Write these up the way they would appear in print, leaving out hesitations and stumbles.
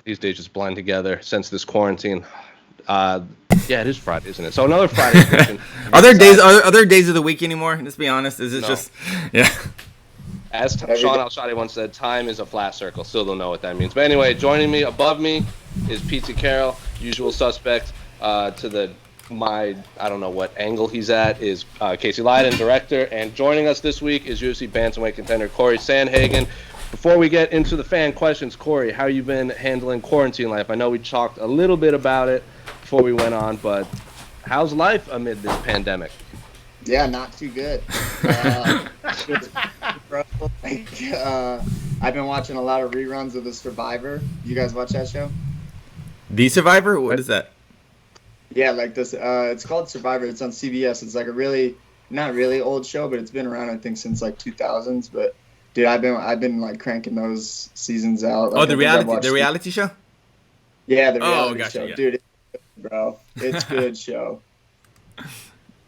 these days just blend together since this quarantine. Yeah, it is Friday, isn't it? So another Friday edition. Are there days of the week anymore? Let's be honest. Is it just, yeah. As Sean Al-Shadi once said, time is a flat circle. Still don't know what that means. But anyway, joining me above me is Petesy Carroll, usual suspect. To I don't know what angle he's at, is Casey Leiden, director. And joining us this week is UFC bantamweight contender Cory Sandhagen. Before we get into the fan questions, Cory, how you been handling quarantine life? I know we talked a little bit about it before we went on, but how's life amid this pandemic? Yeah, not too good. I've been watching a lot of reruns of The Survivor. You guys watch that show? The Survivor? What is that? Yeah, like this. It's called Survivor. It's on CBS. It's like a not really old show, but it's been around I think since like 2000s. But dude, I've been like cranking those seasons out. Like, the reality show? Yeah, the reality gotcha, show, yeah. dude. It's good, bro, it's good show.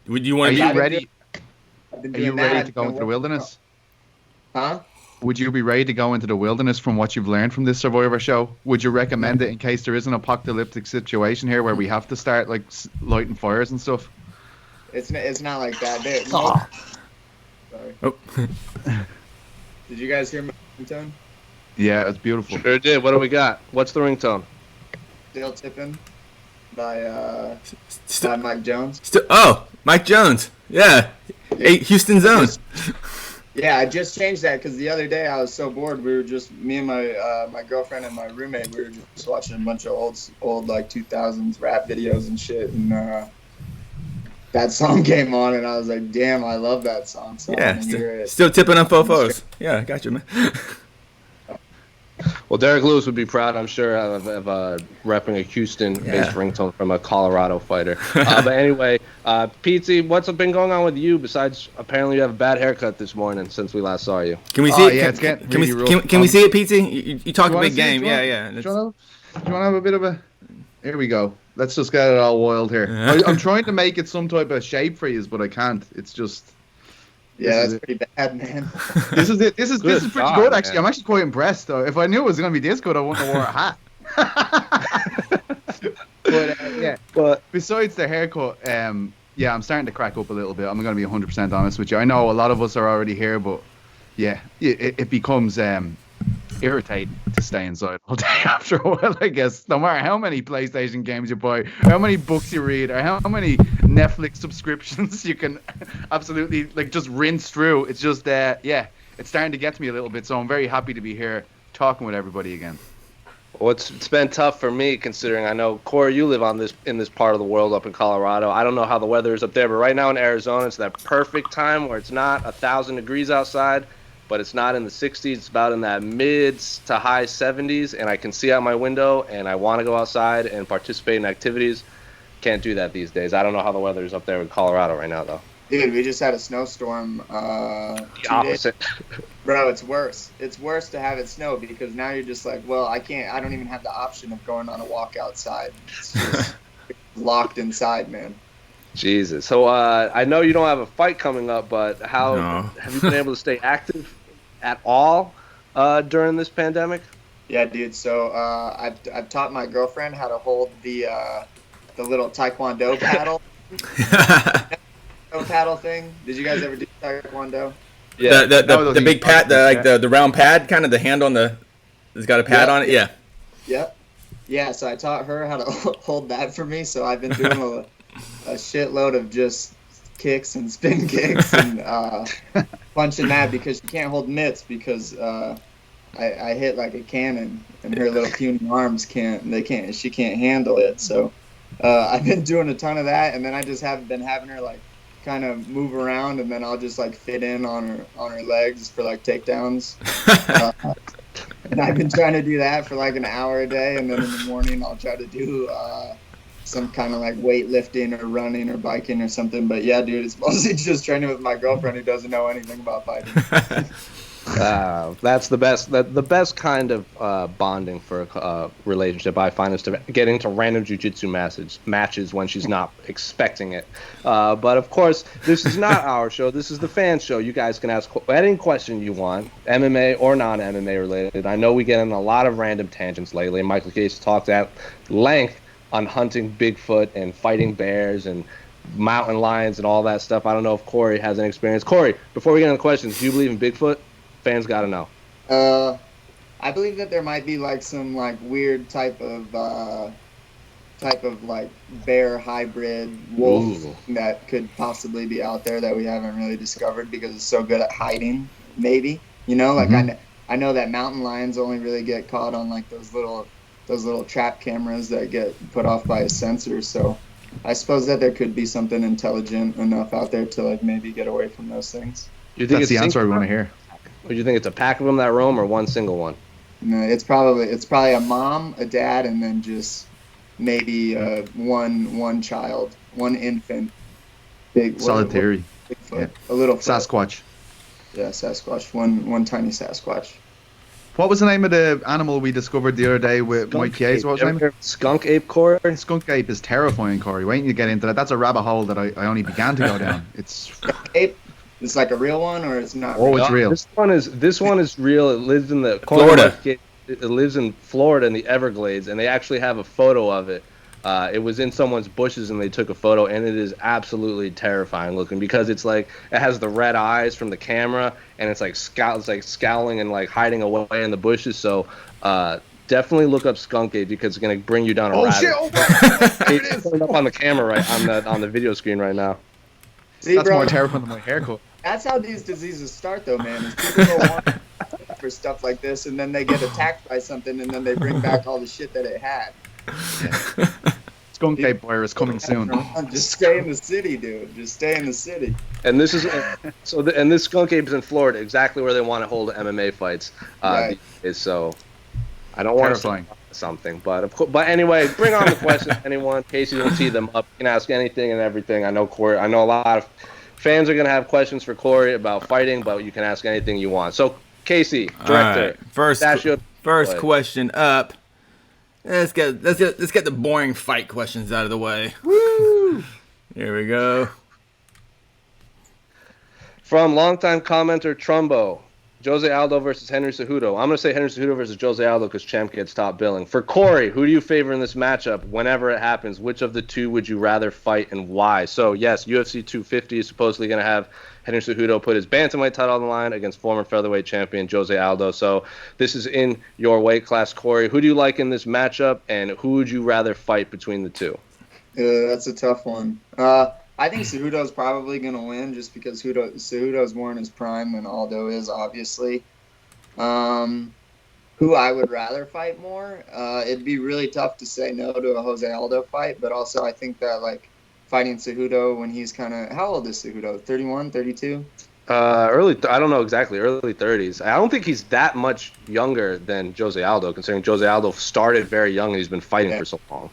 Would you want to be ready? Are you ready to go into the wilderness? Huh? Would you be ready to go into the wilderness from what you've learned from this Survivor show? Would you recommend it in case there is an apocalyptic situation here where we have to start like lighting fires and stuff? It's not like that. Sorry. Oh. Did you guys hear my ringtone? Yeah, it's beautiful. Sure did. What do we got? What's the ringtone? Still Tipping by Mike Jones. Mike Jones. Yeah. Hey, Houston Zone. Yeah, I just changed that because the other day I was so bored. We were just, me and my girlfriend and my roommate, we were just watching a bunch of old like 2000s rap videos and shit. And that song came on and I was like, damn, I love that song. So yeah, still tipping on fofos. Yeah, I got you, man. Well, Derek Lewis would be proud, I'm sure, of repping a Houston-based ringtone from a Colorado fighter. But anyway, Petesy, what's been going on with you besides apparently you have a bad haircut this morning since we last saw you? Can we see it? Yeah, can we see it, Petesy? You talk a big game. Yeah. Do you want to have a bit of a... Here we go. Let's just get it all wild here. I'm trying to make it some type of shape for you, but I can't. It's just... Yeah, that's pretty bad, man. This is pretty good, actually. Man. I'm actually quite impressed, though. If I knew it was going to be this good, I wouldn't have wore a hat. But besides the haircut, I'm starting to crack up a little bit. I'm going to be 100% honest with you. I know a lot of us are already here, but yeah, it becomes irritating to stay inside all day after a while, I guess. No matter how many PlayStation games you buy, how many books you read, or how many Netflix subscriptions you can absolutely like just rinse through. It's just it's starting to get to me a little bit. So I'm very happy to be here talking with everybody again. Well, it's been tough for me considering I know, Cory, you live in this part of the world up in Colorado. I don't know how the weather is up there, but right now in Arizona, it's that perfect time where it's not 1,000 degrees outside, but it's not in the 60s. It's about in that mid to high 70s, and I can see out my window, and I want to go outside and participate in activities. Can't do that these days. I don't know how the weather is up there in Colorado right now, though. Dude, we just had a snowstorm. The opposite. Bro, it's worse. It's worse to have it snow because now you're just like, well, I don't even have the option of going on a walk outside. It's just locked inside, man. Jesus. So I know you don't have a fight coming up, but have you been able to stay active at all during this pandemic? Yeah, dude. So I've taught my girlfriend how to hold the little Taekwondo paddle. Paddle thing. Did you guys ever do Taekwondo? Yeah. The big pad, the round pad, kind of the hand on the. It's got a pad on it. Yeah. Yep. Yeah. So I taught her how to hold that for me. So I've been doing a shitload of just kicks and spin kicks and punching that because she can't hold mitts because I hit like a cannon and her little puny arms she can't handle it. So I've been doing a ton of that, and then I just have been having her like kind of move around, and then I'll just like fit in on her legs for like takedowns. And I've been trying to do that for like an hour a day, and then in the morning I'll try to do some kind of like weightlifting or running or biking or something. But yeah, dude, it's mostly just training with my girlfriend who doesn't know anything about fighting. That's the best. The best kind of bonding for a relationship, I find, is to get into random jiu-jitsu matches when she's not expecting it. But of course, this is not our show. This is the fan show. You guys can ask any question you want, MMA or non-MMA related. I know we get in a lot of random tangents lately. Michael Case talked at length on hunting Bigfoot and fighting bears and mountain lions and all that stuff. I don't know if Cory has any experience. Cory, before we get into the questions, do you believe in Bigfoot? Fans got to know. I believe that there might be like some like weird type of like bear hybrid wolf that could possibly be out there that we haven't really discovered because it's so good at hiding. Maybe, you know, like I know that mountain lions only really get caught on like those little trap cameras that get put off by a sensor. So I suppose that there could be something intelligent enough out there to like maybe get away from those things. You think That's the answer we want to hear. Or do you think it's a pack of them that roam, or one single one? No, it's probably a mom, a dad, and then just maybe one child, one infant. Big Solitary. Bigfoot, Yeah. a little Sasquatch. Yeah, Sasquatch. One tiny Sasquatch. What was the name of the animal we discovered the other day with Mike Case? What was the name? Skunk ape, Cory? Skunk ape is terrifying, Cory. Wait till you get into that. That's a rabbit hole that I only began to go down. It's Ape. It's like a real one, or it's not? Oh, it's real. This one is real. It lives in the Florida. It lives in Florida in the Everglades, and they actually have a photo of it. It was in someone's bushes, and they took a photo, and it is absolutely terrifying looking because it's like it has the red eyes from the camera, and it's like scowling and like hiding away in the bushes. So definitely look up skunk ape because it's gonna bring you down a rabbit. shit! Oh, there it It's is. putting up on the camera right on the video screen right now. See, That's bro, more terrifying than my haircut. that's how these diseases start, though, man. Is people go on for stuff like this, and then they get attacked by something, and then they bring back all the shit that it had. Skunk ape virus coming soon. Just stay in the city, dude. Just stay in the city. And this is and this skunk ape is in Florida, exactly where they want to hold MMA fights. Right. So I don't want to Terrifying. say something, but anyway, bring on the questions, anyone. In case you don't tee them up, you can ask anything and everything. I know a lot of fans are gonna have questions for Cory about fighting, but you can ask anything you want. So Casey, director, All right. First play. question up. Let's get the boring fight questions out of the way. Woo! Here we go. From longtime commenter Trumbo, José Aldo versus Henry Cejudo. I'm going to say Henry Cejudo versus José Aldo because champ gets top billing. For Cory, who do you favor in this matchup whenever it happens? Which of the two would you rather fight and why? So, yes, UFC 250 is supposedly going to have Henry Cejudo put his bantamweight title on the line against former featherweight champion José Aldo. So this is in your weight class, Cory. Who do you like in this matchup, and who would you rather fight between the two? That's a tough one. I think Cejudo's probably going to win just because Cejudo's more in his prime than Aldo is, obviously. Who I would rather fight more? It'd be really tough to say no to a Jose Aldo fight, but also I think that, like, fighting Cejudo when he's kind of... How old is Cejudo? 31, 32? I don't know exactly, early 30s. I don't think he's that much younger than José Aldo, considering José Aldo started very young and he's been fighting for so long.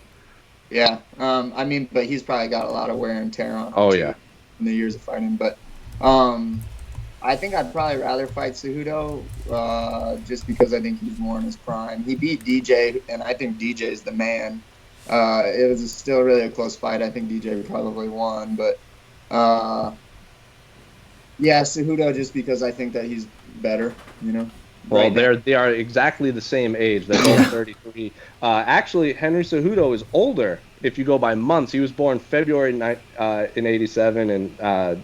Yeah, I mean, but he's probably got a lot of wear and tear on him. Oh, too, yeah. In the years of fighting. But I think I'd probably rather fight Cejudo just because I think he's more in his prime. He beat DJ, and I think DJ's the man. It was still really a close fight. I think DJ probably won. But, yeah, Cejudo just because I think that he's better, you know. Well, Right they are exactly the same age. They're both 33. Actually, Henry Cejudo is older if you go by months. He was born February in '87, and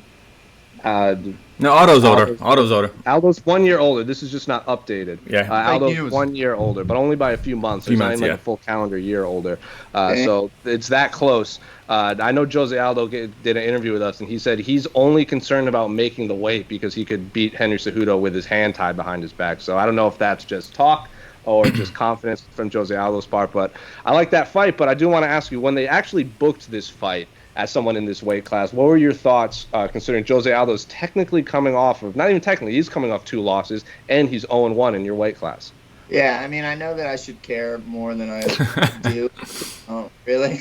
No, Otto's older. Aldo's 1 year older. This is just not updated. Yeah. Aldo's news. 1 year older, but only by a few months. He's not even like a full calendar year older. So it's that close. I know José Aldo did an interview with us, and he said he's only concerned about making the weight because he could beat Henry Cejudo with his hand tied behind his back. So I don't know if that's just talk or just confidence from José Aldo's part, but I like that fight. But I do want to ask you, when they actually booked this fight, as someone in this weight class, what were your thoughts considering José Aldo's technically coming off of, not even technically, he's coming off 2 losses, and he's 0-1 in your weight class? Yeah, I mean, I know that I should care more than I do. Oh, really?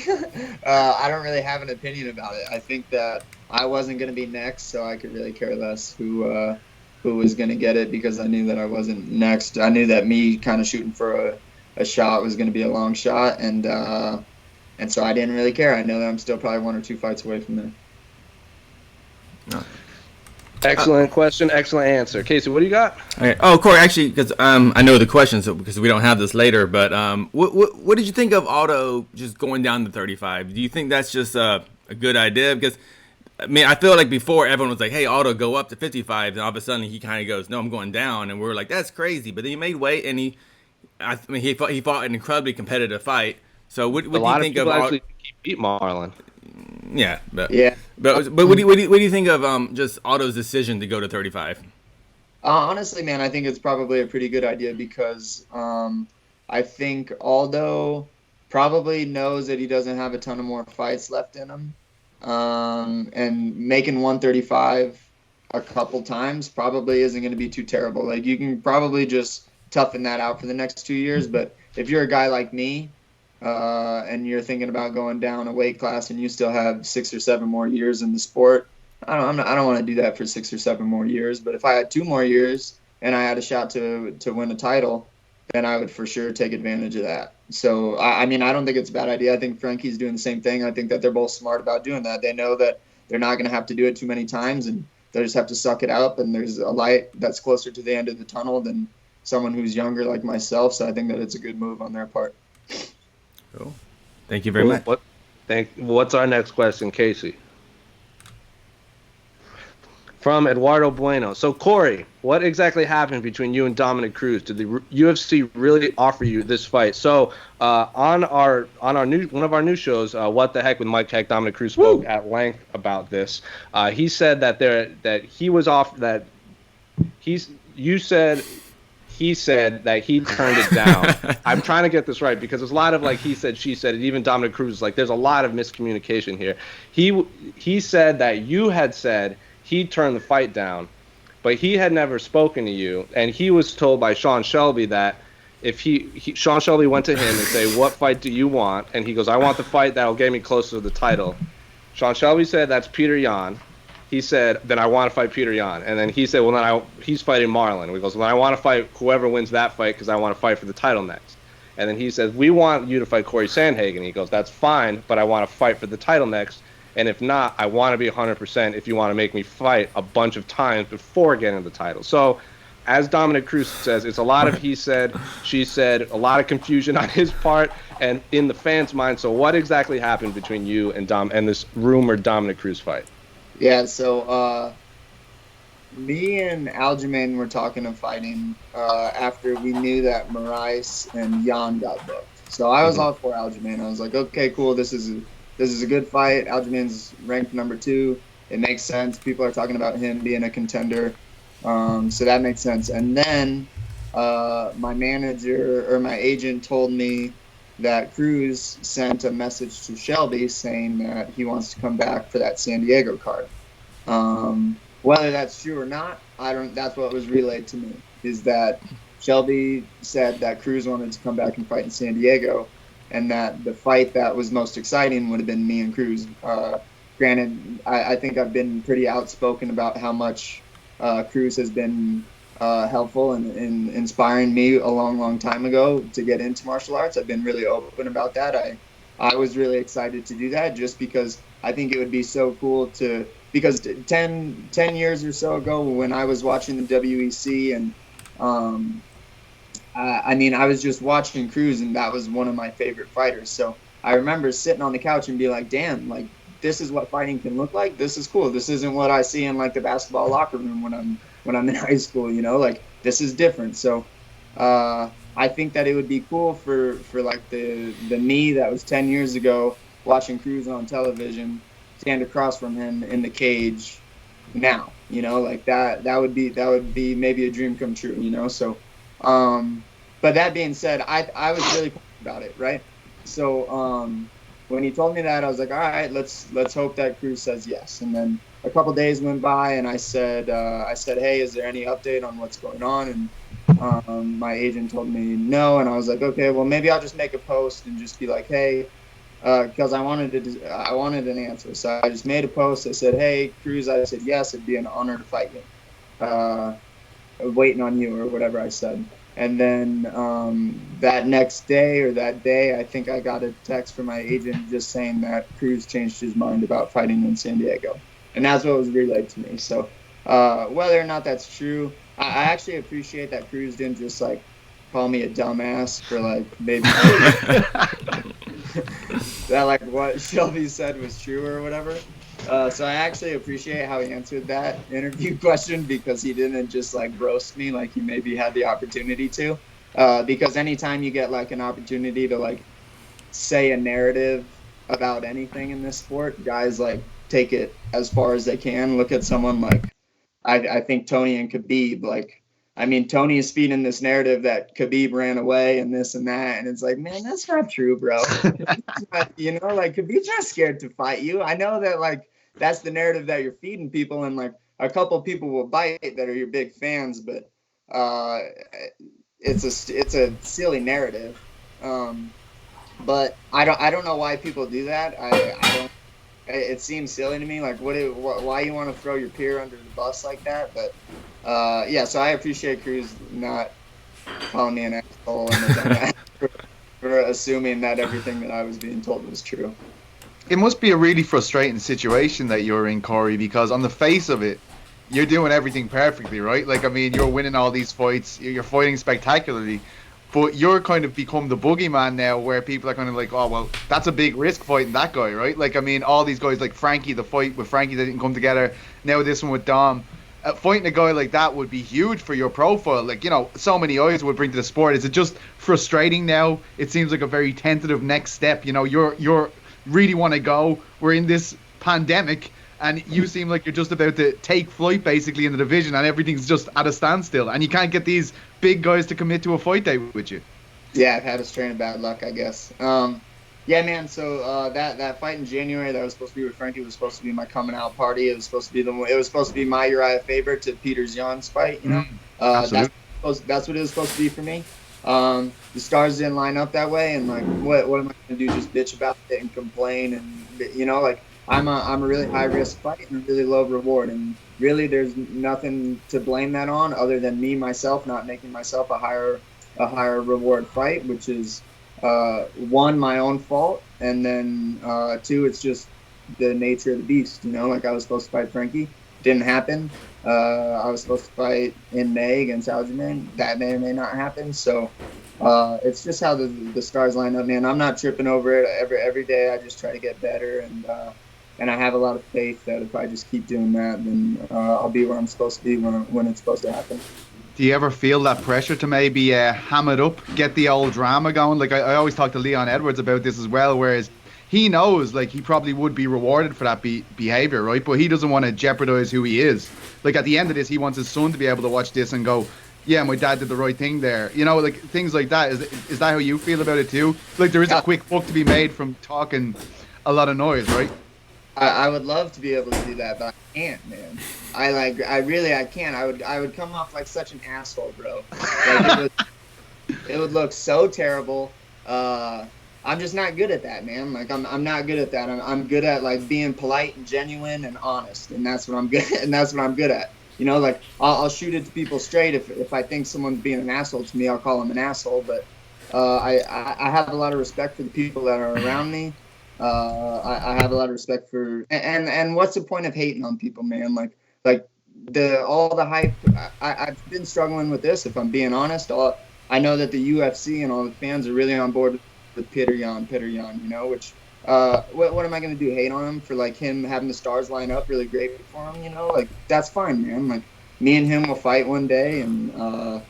I don't really have an opinion about it. I think that I wasn't going to be next, so I could really care less who who was going to get it because I knew that I wasn't next. I knew that me kind of shooting for a shot was going to be a long shot, and so I didn't really care. I know that I'm still probably 1 or 2 fights away from there. No. Excellent question, excellent answer. Casey, what do you got? Okay. Oh, Cory, actually, because I know the questions because we don't have this later. But what did you think of Aldo just going down to 35? Do you think that's just a good idea? Because I mean, I feel like before everyone was like, "Hey, Aldo, go up to 55," and all of a sudden he kind of goes, "No, I'm going down," and we were like, "That's crazy." But then he made weight, and he fought an incredibly competitive fight. So what do you think of actually he beat Marlon? Yeah, but But what do you think of just Aldo's decision to go to 35? honestly, man, I think it's probably a pretty good idea because I think Aldo probably knows that he doesn't have a ton of more fights left in him. And making 135 a couple times probably isn't going to be too terrible. Like, you can probably just toughen that out for the next 2 years. But if you're a guy like me, and you're thinking about going down a weight class and you still have 6 or 7 more years in the sport, I don't want to do that for 6 or 7 more years. But if I had 2 more years and I had a shot to win a title, then I would for sure take advantage of that. So, I mean, I don't think it's a bad idea. I think Frankie's doing the same thing. I think that they're both smart about doing that. They know that they're not going to have to do it too many times, and they just have to suck it up. And there's a light that's closer to the end of the tunnel than someone who's younger like myself. So I think that it's a good move on their part. Cool. Thank you very much. What's our next question, Casey? From Eduardo Bueno. So, Cory, what exactly happened between you and Dominick Cruz? Did the UFC really offer you this fight? So, on one of our new shows, What the Heck with Mike Heck, Dominick Cruz spoke at length about this. He said he said that he turned it down. I'm trying to get this right because there's a lot of like he said, she said, and even Dominick Cruz, like there's a lot of miscommunication here. He said that you had said he turned the fight down, but he had never spoken to you, and he was told by Sean Shelby that if Sean Shelby went to him and say, "What fight do you want?" and he goes, "I want the fight that'll get me closer to the title." Sean Shelby said, "That's Peter Yan." He said, "Then I want to fight Peter Yan." And then he said, "Well, then he's fighting Marlon." He goes, "Well, I want to fight whoever wins that fight because I want to fight for the title next." And then he says, "We want you to fight Cory Sandhagen." He goes, "That's fine, but I want to fight for the title next. And if not, I want to be 100% if you want to make me fight a bunch of times before getting the title." So, as Dominick Cruz says, it's a lot of he said, she said, a lot of confusion on his part and in the fans' mind. So what exactly happened between you and this rumored Dominick Cruz fight? Yeah, so me and Aljamain were talking of fighting after we knew that Moraes and Jan got booked. So I was all for Aljamain. I was like, okay, cool, this is a good fight. Aljamain's ranked number 2. It makes sense. People are talking about him being a contender. So that makes sense. And then my manager or my agent told me that Cruz sent a message to Shelby saying that he wants to come back for that San Diego card. Whether that's true or not, that's what was relayed to me, is that Shelby said that Cruz wanted to come back and fight in San Diego, and that the fight that was most exciting would have been me and Cruz. Granted, I think I've been pretty outspoken about how much Cruz has been helpful in inspiring me a long time ago to get into martial arts. I've been really open about that. I was really excited to do that just because I think it would be so cool because 10 years or so ago when I was watching the WEC and I was just watching Cruz, and that was one of my favorite fighters. So I remember sitting on the couch and be like, damn, like, this is what fighting can look like. This is cool. This isn't what I see in like the basketball locker room when I'm in high school, you know, like this is different. So I think that it would be cool for like the me that was 10 years ago watching Cruz on television stand across from him in the cage now, you know, like that would be maybe a dream come true, you know? So, but that being said, I was really pumped about it. Right. So, when he told me that, I was like, all right, let's hope that Cruz says yes. And then a couple days went by, and I said, hey, is there any update on what's going on? And my agent told me no, and I was like, okay, well, maybe I'll just make a post and just be like, hey, because I wanted an answer. So I just made a post. I said, hey, Cruz, I said yes, it'd be an honor to fight you. waiting on you, or whatever I said. And then that next day or that day, I think I got a text from my agent just saying that Cruz changed his mind about fighting in San Diego. And that's what was relayed to me. So whether or not that's true, I actually appreciate that Cruz didn't just like call me a dumbass for like maybe that like what Shelby said was true or whatever. So I actually appreciate how he answered that interview question, because he didn't just like roast me like he maybe had the opportunity to. Because anytime you get like an opportunity to like say a narrative about anything in this sport, guys like take it as far as they can. Look at someone like I think Tony and Khabib. Like, I mean, Tony is feeding this narrative that Khabib ran away and this and that, and it's like, man, that's not true, bro. You know, like Khabib's not scared to fight you. I know that like that's the narrative that you're feeding people, and like a couple people will bite that are your big fans, but it's a silly narrative. But I don't know why people do that. I don't. It seems silly to me. Like, why you want to throw your peer under the bus like that? But yeah, so I appreciate Cruz not calling me an asshole and for assuming that everything that I was being told was true. It must be a really frustrating situation that you're in, Cory, because on the face of it, you're doing everything perfectly, right? Like, I mean, you're winning all these fights, you're fighting spectacularly, but you're kind of become the boogeyman now, where people are kind of like, oh, well, that's a big risk fighting that guy, right? Like, I mean, all these guys like Frankie, the fight with Frankie that didn't come together, now this one with Dom. Fighting a guy like that would be huge for your profile. Like, you know, so many eyes would bring to the sport. Is it just frustrating now? It seems like a very tentative next step. You know, you're really want to go. We're in this pandemic, and you seem like you're just about to take flight basically in the division, and everything's just at a standstill, and you can't get these big guys to commit to a fight day with you. Yeah, I've had a strain of bad luck, I guess. Yeah, man. So that fight in January that was supposed to be with Frankie was supposed to be my coming out party. It was supposed to be my Uriah Faber to Peter Yan's fight. You know, that's what it was supposed to be for me. The stars didn't line up that way, and like, what am I gonna do? Just bitch about it and complain? And you know, like I'm a really high risk fight and a really low reward, and really there's nothing to blame that on other than me myself not making myself a higher reward fight, which is. One, my own fault, and then two, it's just the nature of the beast. You know, like I was supposed to fight Frankie, didn't happen. I was supposed to fight in May against Aljamain, that may or may not happen. So it's just how the stars line up, man. I'm not tripping over it. Every day I just try to get better, and I have a lot of faith that if I just keep doing that, then I'll be where I'm supposed to be when it's supposed to happen. Do you ever feel that pressure to maybe ham it up, get the old drama going? Like, I always talk to Leon Edwards about this as well, whereas he knows, like, he probably would be rewarded for that behavior, right? But he doesn't want to jeopardize who he is. Like, at the end of this, he wants his son to be able to watch this and go, yeah, my dad did the right thing there. You know, like, things like that. Is that how you feel about it too? Like, there is a quick buck to be made from talking a lot of noise, right? I would love to be able to do that, but I can't, man. I can't. I would come off like such an asshole, bro. Like it would look so terrible. I'm just not good at that, man. Like I'm not good at that. I'm good at like being polite and genuine and honest, and that's what I'm good at. And that's what I'm good at. You know, like I'll shoot it to people straight. If I think someone's being an asshole to me, I'll call them an asshole. But I have a lot of respect for the people that are around me. I have a lot of respect for and what's the point of hating on people, man? Like all the hype. I've been struggling with this, if I'm being honest. I know that the UFC and all the fans are really on board with Peter Yan, you know, which what am I gonna do? Hate on him for like him having the stars line up really great for him, you know? Like that's fine, man. Like me and him will fight one day and it'll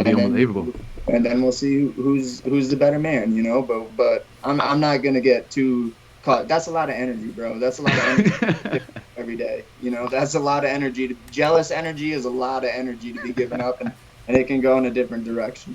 be unbelievable. And then we'll see who's the better man, you know. But I'm not gonna get too caught. That's a lot of energy, bro. That's a lot of energy every day. You know, that's a lot of energy. Jealous energy is a lot of energy to be given up, and it can go in a different direction.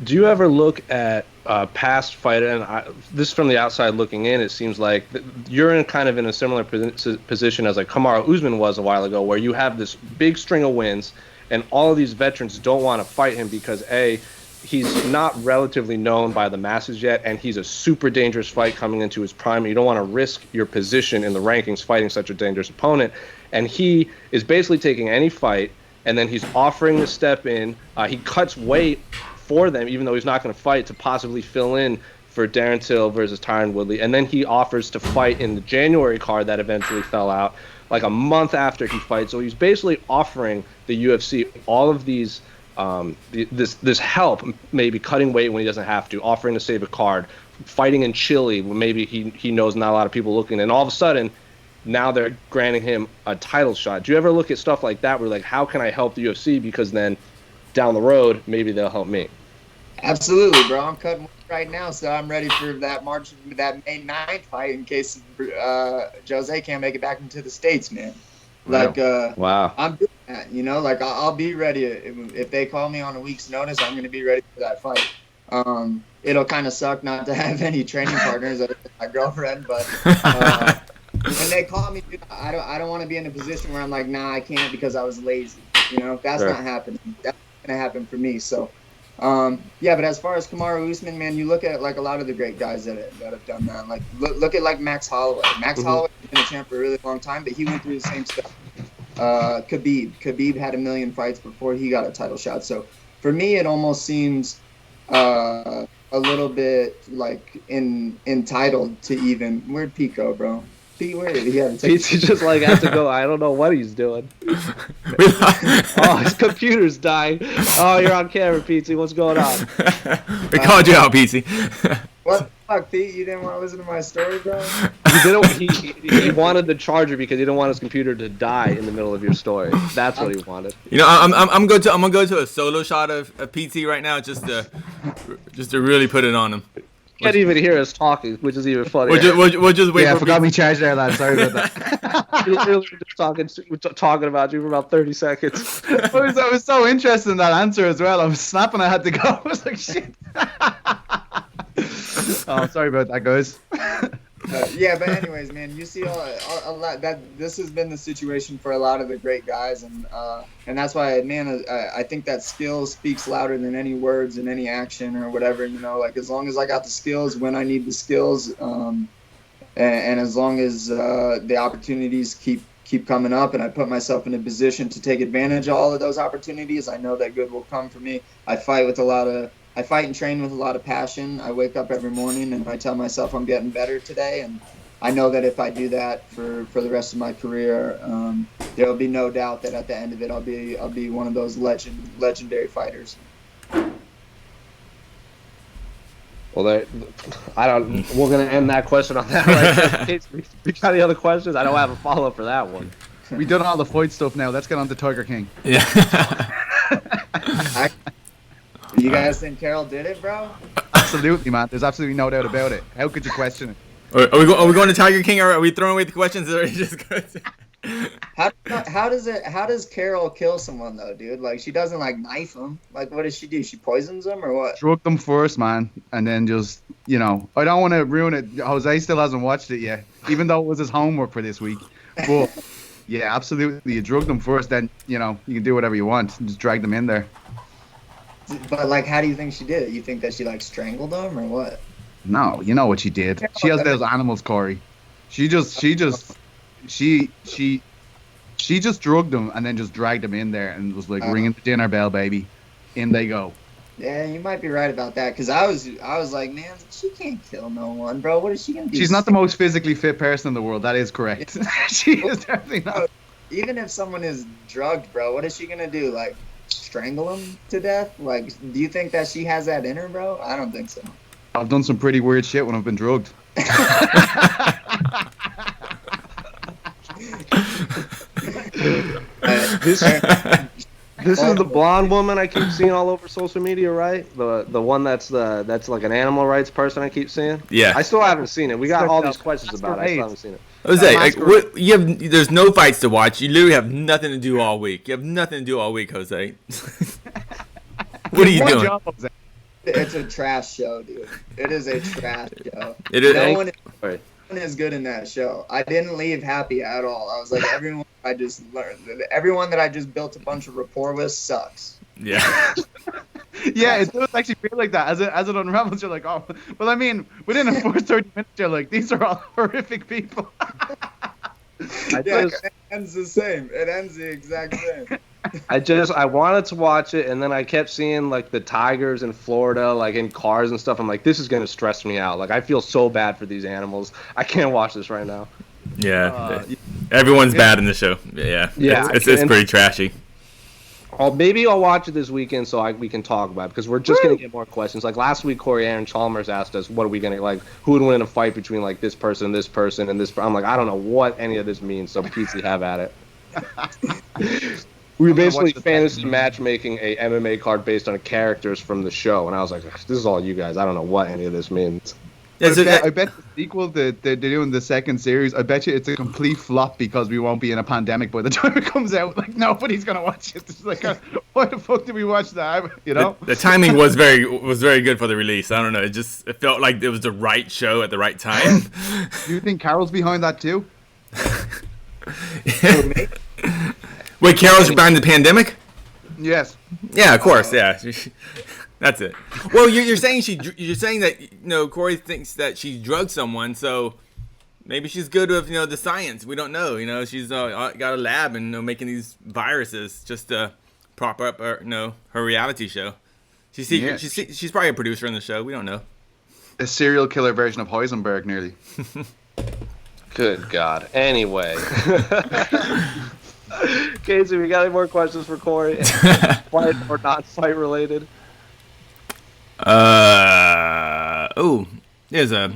Do you ever look at past fighter? And this from the outside looking in, it seems like you're in kind of in a similar position as like Kamaru Usman was a while ago, where you have this big string of wins. And all of these veterans don't want to fight him because, A, he's not relatively known by the masses yet, and he's a super dangerous fight coming into his prime. You don't want to risk your position in the rankings fighting such a dangerous opponent. And he is basically taking any fight and then he's offering to step in. He cuts weight for them, even though he's not going to fight, to possibly fill in for Darren Till versus Tyron Woodley. And then he offers to fight in the January card that eventually fell out, like a month after he fights. So he's basically offering the UFC all of these this help, maybe cutting weight when he doesn't have to, offering to save a card, fighting in Chile when maybe he knows not a lot of people looking, and all of a sudden now they're granting him a title shot. Do you ever look at stuff like that where like, how can I help the UFC, because then down the road maybe they'll help me? Absolutely, bro. I'm cutting weight right now, so I'm ready for that May 9th fight in case José can't make it back into the States, man. Like, wow. I'm doing that, you know. Like, I'll be ready if they call me on a week's notice. I'm gonna be ready for that fight. It'll kind of suck not to have any training partners other than my girlfriend, but when they call me, dude, I don't want to be in a position where I'm like, nah, I can't because I was lazy. You know, that's not happening. That's not gonna happen for me. So, yeah. But as far as Kamaru Usman, man, you look at like a lot of the great guys that have done that. Like, look at like Max Holloway. Max Holloway has been a champ for a really long time, but he went through the same stuff. Khabib had a million fights before he got a title shot. So for me, it almost seems a little bit like entitled to even. Where'd Pete go, bro? Pete, where did he have to take? Pete's just like has to go. I don't know what he's doing. Oh, his computer's dying. Oh, you're on camera, Petesy. What's going on? We called you out, Petesy. What the fuck, Pete? You didn't want to listen to my story, bro? He wanted the charger because he didn't want his computer to die in the middle of your story. That's what he wanted. You know, I'm gonna go to a solo shot of Petesy right now, just to really put it on him. Can't even hear us talking, which is even funny. We'll just wait. Yeah, I for forgot me charge there, lad. Sorry about that. We're literally just talking about you for about 30 seconds. I was so interested in that answer as well. I was snapping. I had to go. I was like, shit. Oh, sorry about that, guys. Yeah, but anyways, man, you see a lot that this has been the situation for a lot of the great guys, and that's why, man, I think that skill speaks louder than any words and any action or whatever. You know, like as long as I got the skills when I need the skills, and as long as the opportunities keep coming up, and I put myself in a position to take advantage of all of those opportunities, I know that good will come for me. I fight and train with a lot of passion. I wake up every morning and I tell myself I'm getting better today, and I know that if I do that for the rest of my career, there will be no doubt that at the end of it I'll be one of those legendary fighters. Well, we're gonna end that question on that. Right? We got any other questions? I don't have a follow up for that one. We've done all the fight stuff now. Let's get on to Tiger King. Yeah. You guys think Carroll did it, bro? Absolutely, man. There's absolutely no doubt about it. How could you question it? Are we going to Tiger King, or are we throwing away the questions? Or are we just going to... How does Carroll kill someone though, dude? Like, she doesn't like knife him. Like, what does she do? She poisons them or what? Drug them first, man, and then just, you know, I don't want to ruin it. Jose still hasn't watched it yet, even though it was his homework for this week. But yeah, absolutely, you drug them first, then you know you can do whatever you want. Just drag them in there. But like, how do you think she did it? You think that she like strangled them or what? No, you know what she did. She has those animals, Cory. She just drugged them and then just dragged them in there and was like, ringing the dinner bell, baby. In they go. Yeah, you might be right about that, because I was like, man, she can't kill no one, bro. What is she gonna do? She's not the most physically fit person in the world. That is correct. She is definitely not. Even if someone is drugged, bro, what is she gonna do? Like, strangle him to death? Like, do you think that she has that in her, bro? I don't think so. I've done some pretty weird shit when I've been drugged. This is the blonde woman I keep seeing all over social media, right? The one that's like an animal rights person I keep seeing. Yeah. I still haven't seen it. We got all these questions about it. I still haven't seen it. Jose, like, there's no fights to watch. You literally have nothing to do all week. You have nothing to do all week, Jose. What are you doing? It's a trash show, dude. It is a trash show. It is. No one is good in that show. I didn't leave happy at all. I was like, everyone that I just built a bunch of rapport with sucks. Yeah. Yeah, it does actually feel like that. As it unravels, you're like, oh, well, I mean, within the first 30 minutes, you're like, these are all horrific people. It ends the same. It ends the exact same. I wanted to watch it, and then I kept seeing like the tigers in Florida, like in cars and stuff. I'm like, this is gonna stress me out. Like, I feel so bad for these animals. I can't watch this right now. Yeah, everyone's bad in the show. Yeah, it's pretty trashy. Maybe I'll watch it this weekend so we can talk about it, because we're just going to get more questions. Like last week, Aaron Chalmers asked us, what are we going to, like, who would win in a fight between, like, this person, and this person, and this. I'm like, I don't know what any of this means, so please have at it. We were basically fantasy matchmaking a MMA card based on characters from the show, and I was like, this is all you guys. I don't know what any of this means. I bet the sequel that they're doing, the second series, I bet you it's a complete flop because we won't be in a pandemic by the time it comes out. Like, nobody's gonna watch it. It's like, why the fuck did we watch that? You know, the timing was very good for the release. I don't know, it felt like it was the right show at the right time. Do you think Carroll's behind that too? Wait, Carroll's behind the pandemic? Yes. Yeah, of course. Yeah. That's it. Well, you're saying that Cory thinks that she drugged someone, so maybe she's good with the science. We don't know. She's got a lab and making these viruses just to prop up her reality show. She's probably a producer in the show. We don't know. A serial killer version of Heisenberg, nearly. Good God. Anyway. Casey, we got any more questions for Cory? Fight or not fight related? There's a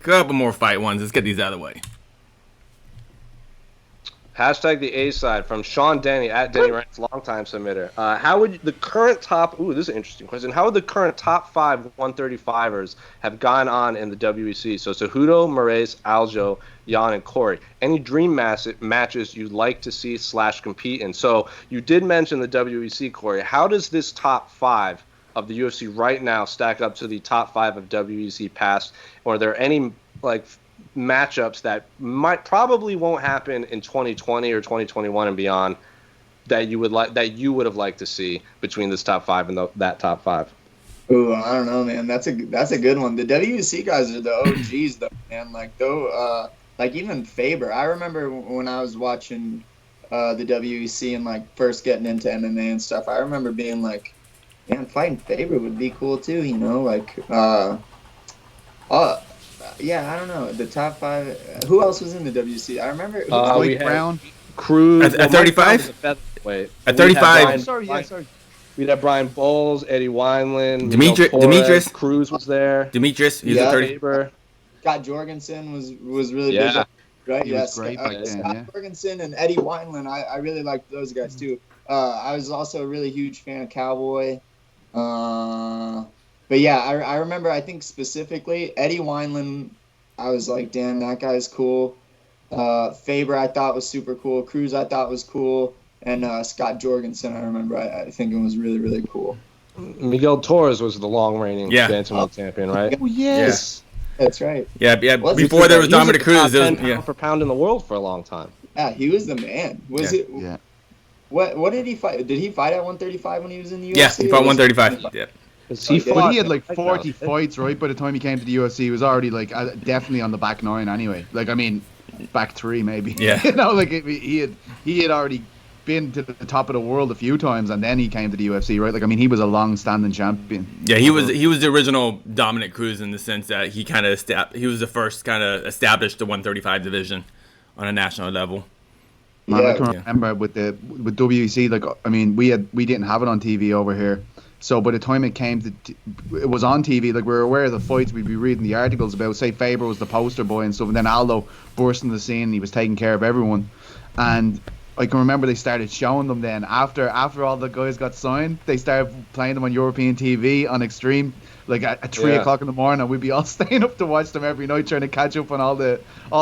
couple more fight ones. Let's get these out of the way. Hashtag the A side from Sean Denny at Denny Rants, longtime submitter. How would the current top? This is an interesting question. How would the current top 5 135ers have gone on in the WEC? So Cejudo, Moraes, Aldo, Jan, and Cory. Any dream matches you'd like to see / compete in? So you did mention the WEC, Cory. How does this top 5 of the UFC right now stack up to the top 5 of WEC past? Or are there any matchups that probably won't happen in 2020 or 2021 and beyond that you would have liked to see between this top 5 and that top 5? Ooh, I don't know, man. That's a good one. The WEC guys are the OGs, though, man. Like even Faber. I remember when I was watching the WEC and first getting into MMA and stuff. I remember being like, man, fighting Faber would be cool too. Yeah, I don't know. The top 5. Who else was in the WC? I remember. We had Brown, Cruz at 35. At 35. Sorry. We'd have Brian Bowles, Eddie Wineland, Demetrius. Cruz was there. Demetrius, he's at 30. Scott Jorgensen was really big, right? He was great back then, Scott Jorgensen and Eddie Wineland. I really liked those guys too. I was also a really huge fan of Cowboy. But yeah, I remember, I think specifically, Eddie Wineland, I was like, damn, that guy's cool. Faber, I thought was super cool. Cruz, I thought was cool. And Scott Jorgensen, I remember, I think it was really, really cool. Miguel Torres was the long-reigning bantamweight champion, right? Oh, yes. Yeah. That's right. Yeah. Before there was Dominick Cruz. He was 10 pound for pound in the world for a long time. Yeah, he was the man. Yeah. What did he fight? Did he fight at 135 when he was in the UFC? Yeah, he fought 135. Yeah. He had 40 fights, right? By the time he came to the UFC, he was already definitely on the back 9 anyway. Back 3 maybe. Yeah. He had already been to the top of the world a few times, and then he came to the UFC, right? He was a long-standing champion. Yeah, he was the original Dominick Cruz in the sense that he was the first kind of established the 135 division on a national level. Man, I can remember with WEC, we didn't have it on TV over here. So by the time it came to, it was on TV. We were aware of the fights. We'd be reading the articles about. Say Faber was the poster boy and stuff, and then Aldo burst into the scene. And he was taking care of everyone, and I can remember they started showing them then after all the guys got signed. They started playing them on European TV on Extreme, at 3 o'clock in the morning. We'd be all staying up to watch them every night, trying to catch up on all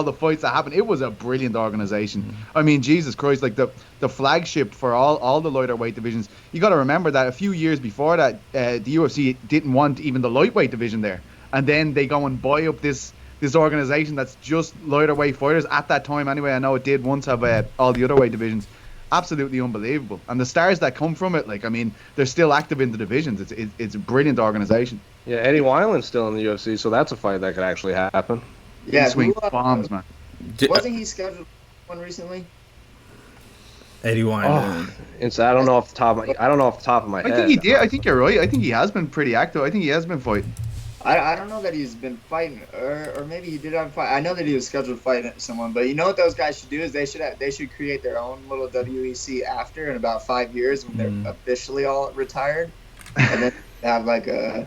the fights that happened. It was a brilliant organization. Jesus Christ, the flagship for all the lighter weight divisions. You got to remember that a few years before that, the UFC didn't want even the lightweight division there, and then they go and buy up this organization that's just lighter weight fighters at that time. Anyway, I know it did once have all the other weight divisions. Absolutely unbelievable. And the stars that come from it, they're still active in the divisions. It's a brilliant organization. Yeah, Eddie Wineland's still in the UFC, so that's a fight that could actually happen. Yeah, he swings bombs, man. Wasn't he scheduled one recently? Eddie Wineland. And so I don't know off the top of my head. I think he did. I think you're right. I think he has been pretty active. I think he has been fighting. I don't know that he's been fighting, or maybe he did have a fight. I know that he was scheduled to fight someone, but you know what those guys should do is they should create their own little WEC after in about 5 years when they're officially all retired, and then have like an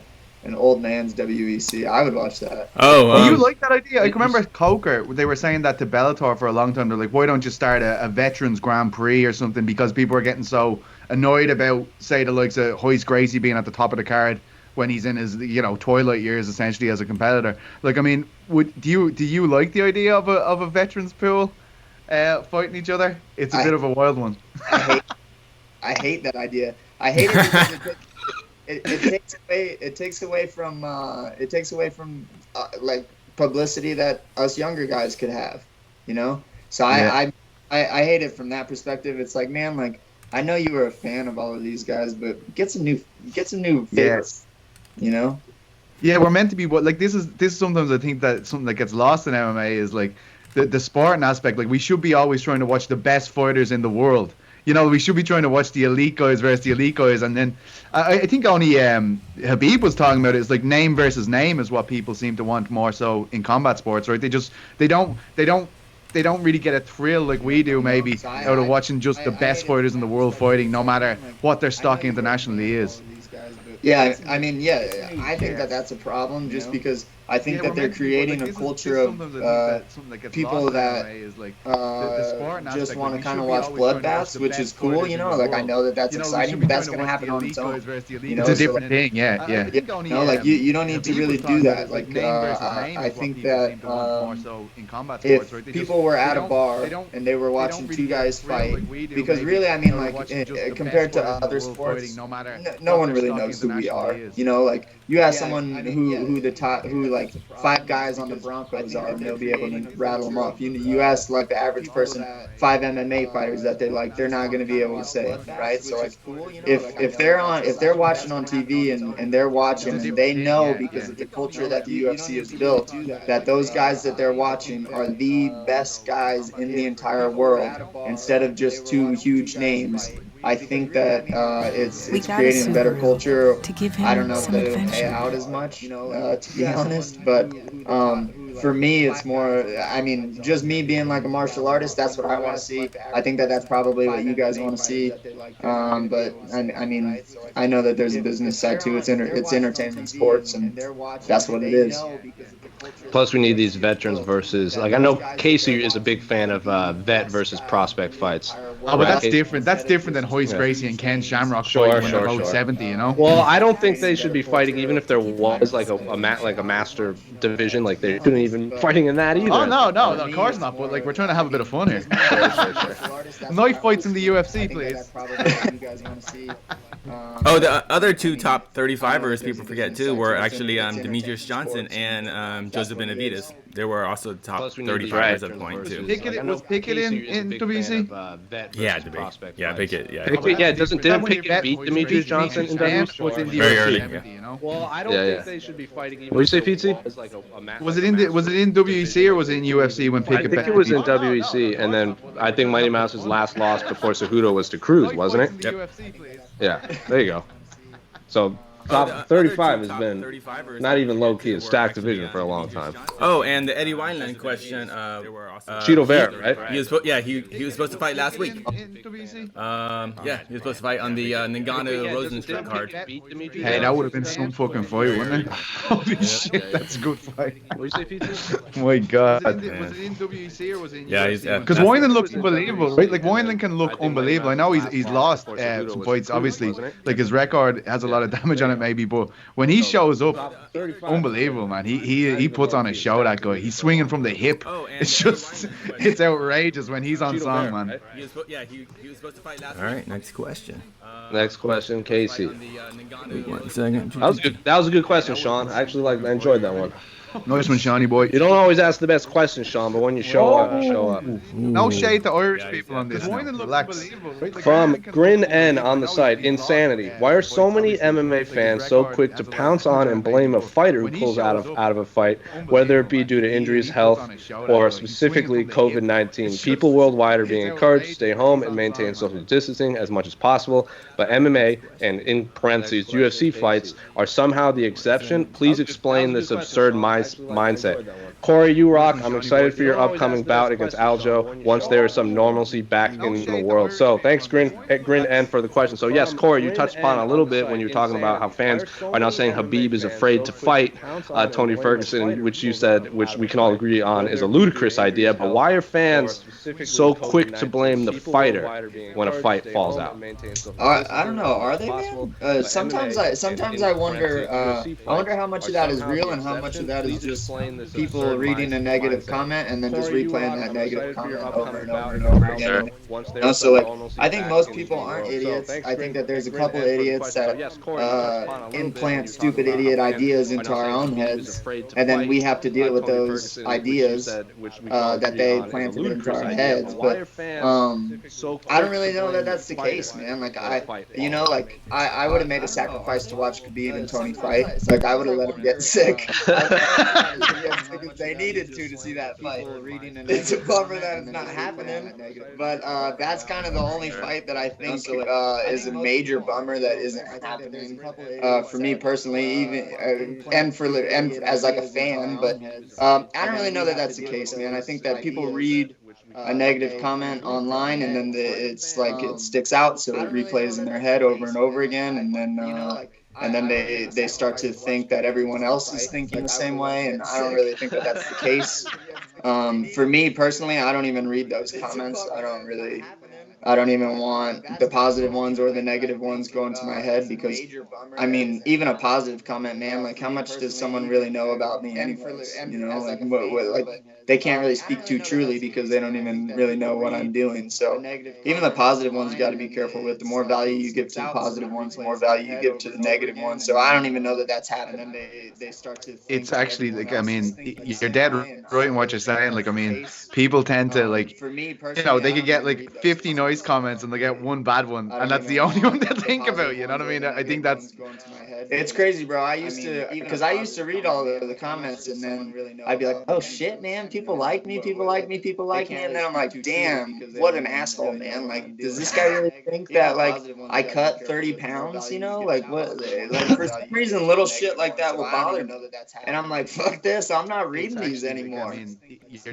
old man's WEC. I would watch that. Oh, you like that idea? I can remember Coker. They were saying that to Bellator for a long time. They're like, why don't you start a veterans Grand Prix or something? Because people are getting so annoyed about, say, the likes of Royce Gracie being at the top of the card when he's in his, twilight years essentially as a competitor. Like, I mean, do you like the idea of a veterans pool fighting each other? It's a bit of a wild one. I hate that idea. I hate it because it takes away from like publicity that us younger guys could have, So I hate it from that perspective. It's like, man, like I know you were a fan of all of these guys, but get some new favorites, Yeah, we're meant to be like this is sometimes I think that something that gets lost in MMA is like the Spartan aspect. Like we should be always trying to watch the best fighters in the world. We should be trying to watch the elite guys versus the elite guys, and then I think only Habib was talking about it. It's like name versus name is what people seem to want more so in combat sports, right? They don't really get a thrill like we do maybe out of watching just the best fighters in the world fighting, no matter what their stock internationally is. Yeah, I mean, I think that's a problem just because I think that they're creating a culture of people that just want to kind of watch bloodbaths, which is cool, Like I know that's exciting, but that's gonna happen on its own. It's a different thing, yeah. Like you don't need to really do that. Like I think that if people were at a bar and they were watching two guys fight, because really, I mean, like compared to other sports, no one really knows who we are. Like you ask someone who like 5 guys on the Broncos are, and they'll be able to rattle them off. You ask like the average person 5 MMA fighters that they like, they're not going to be able to say it, right? So like if they're watching on TV and they're watching and they know because of the culture that the UFC has built that those guys that they're watching are the best guys in the entire world instead of just 2 huge names. I think that it's creating a better culture. I don't know if it'll pay out as much, to be honest. But for me, it's more, I mean, just me being like a martial artist, that's what I want to see. I think that that's probably what you guys want to see. But I mean, I know that there's a business side too. It's entertainment sports, and that's what it is. Plus, we need these veterans versus, like, I know Casey is a big fan of vet versus prospect fights. Oh, but that's different. That's different than Royce Gracie and Ken Shamrock fighting when they're about 70, Well, I don't think they should be fighting, even if there was like a master division. Like they shouldn't even fighting in that either. Oh no, of course not. But like we're trying to have a bit of fun here. Sure. Knife fights in the UFC, please. Oh, the other 2 top 35ers people forget too were actually Demetrius Johnson and Joseph Benavidez. They were also top 35ers at the point too. Was Pickett in WC? Pickett. Didn't Pickett beat Demetrius Johnson in WC? Very early. Well, I don't think they should be fighting. What do you say, Petesy? Was it in WEC or was it in UFC when Pickett? I think it was in WEC, and then I think Mighty Mouse's last loss before Cejudo was to Cruz, wasn't it? Yep. Yeah, there you go. So top 35 has been not even low key, a stacked division for a long time. Oh, and the Eddie Wineland question. Cheeto Vera, right? He was supposed to fight last week. He was supposed to fight on the Ngannou Rosenstruck card. Hey, that would have been some fucking fight, wouldn't it? Holy shit, that's a good fight. What do you say, Pizza? Oh my God. Was it in WEC or was it in UFC? Because Wineland looks unbelievable, right? Like Wineland can look unbelievable. I know he's lost some fights, obviously. Like his record has a lot of damage on it, maybe, but when he shows up, unbelievable, man. He puts on a show. That guy. He's swinging from the hip. It's outrageous when he's on song, man. He was supposed to fight last week. All right, next question. Next question, Casey. Wait 1 second. That was a good question, Sean. I enjoyed that one. Nice one, Shawnee boy. You don't always ask the best questions, Sean, but when you show up, you show up. No shade to Irish people on this. Now. Relax. From Grin N on the site, insanity. Why are so many MMA fans so quick to pounce on and blame a fighter who pulls out of a fight, whether it be due to injuries, health, or specifically COVID-19? People worldwide are being encouraged to stay home and maintain social distancing as much as possible, but MMA, and in parentheses, UFC fights, are somehow the exception. Please explain this absurd mindset. Cory, you rock. I'm excited for your upcoming bout against Aldo once there is some normalcy back in the world. So thanks, Grin N, for the question. So yes, Cory, you touched upon a little bit when you were talking about how fans are now saying Khabib is afraid to fight Tony Ferguson, which you said, which we can all agree on, is a ludicrous idea. But why are fans so quick to blame the fighter when a fight falls out? I don't know. Are they, man? Sometimes I wonder. I wonder how much of that is real and how much of that is just people reading a negative comment and then just replaying that negative comment over and over and over again. So like, I think most people aren't idiots. I think that there's a couple of idiots that implant stupid idiot ideas into our own heads, and then we have to deal with those ideas that they planted into our heads. But I don't really know that that's the case, man. Like I would have made a sacrifice to watch Khabib and Tony fight. Like I would have let them get sick. Because they needed to see that fight. It's a bummer that it's not happening, but that's kind of the only fight that I think is a major bummer that isn't happening for me personally, even and as like a fan. But I don't really know that that's the case, man. I think that people read a negative comment online and then it's like it sticks out, so it replays in their head over and over again, and then they start to think that everyone else is thinking the same way, and I don't really think that that's the case. For me personally, I don't even read those comments. I don't even want the positive ones or the negative ones going to my head, because I mean, even a positive comment, man, like how much does someone really know about me anyways? You know, like like they can't really speak too truly because they don't even really know what I'm doing. So even the positive ones you got to be careful with. The more value you give to the positive ones, the more value you give to the negative ones. So I don't even know that that's happening. They start to think it's actually like, I mean, you're dead right in what you're saying. Like, I mean, people tend to like, for me personally, you know, they could get like 50 nice comments and they get one bad one, and that's the only one they think about. You know what I mean? I think that's. It's crazy, bro. I used to read all the comments, and then I'd be like, oh shit, man, people like me, and then I'm like, damn, what an asshole, man. Like, does this guy really think that like I cut 30 pounds? You know, like what? Like for some reason, little shit like that will bother me, and I'm like, fuck this, I'm not reading these anymore.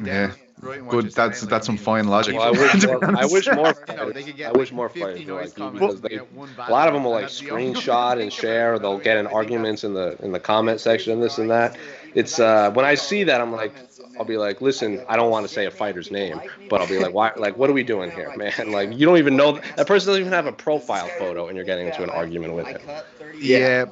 Yeah. Good. That's some fine logic. Well, I wish more fighters were like you, because a lot of them will like screenshot and share. Or they'll get in arguments in the comment section, this and that. It's when I see that, I'm like, I'll be like, listen, I don't want to say a fighter's name, but I'll be like, why? Like, what are we doing here, man? Like, you don't even know that person doesn't even have a profile photo, and you're getting into an argument with him. Yeah.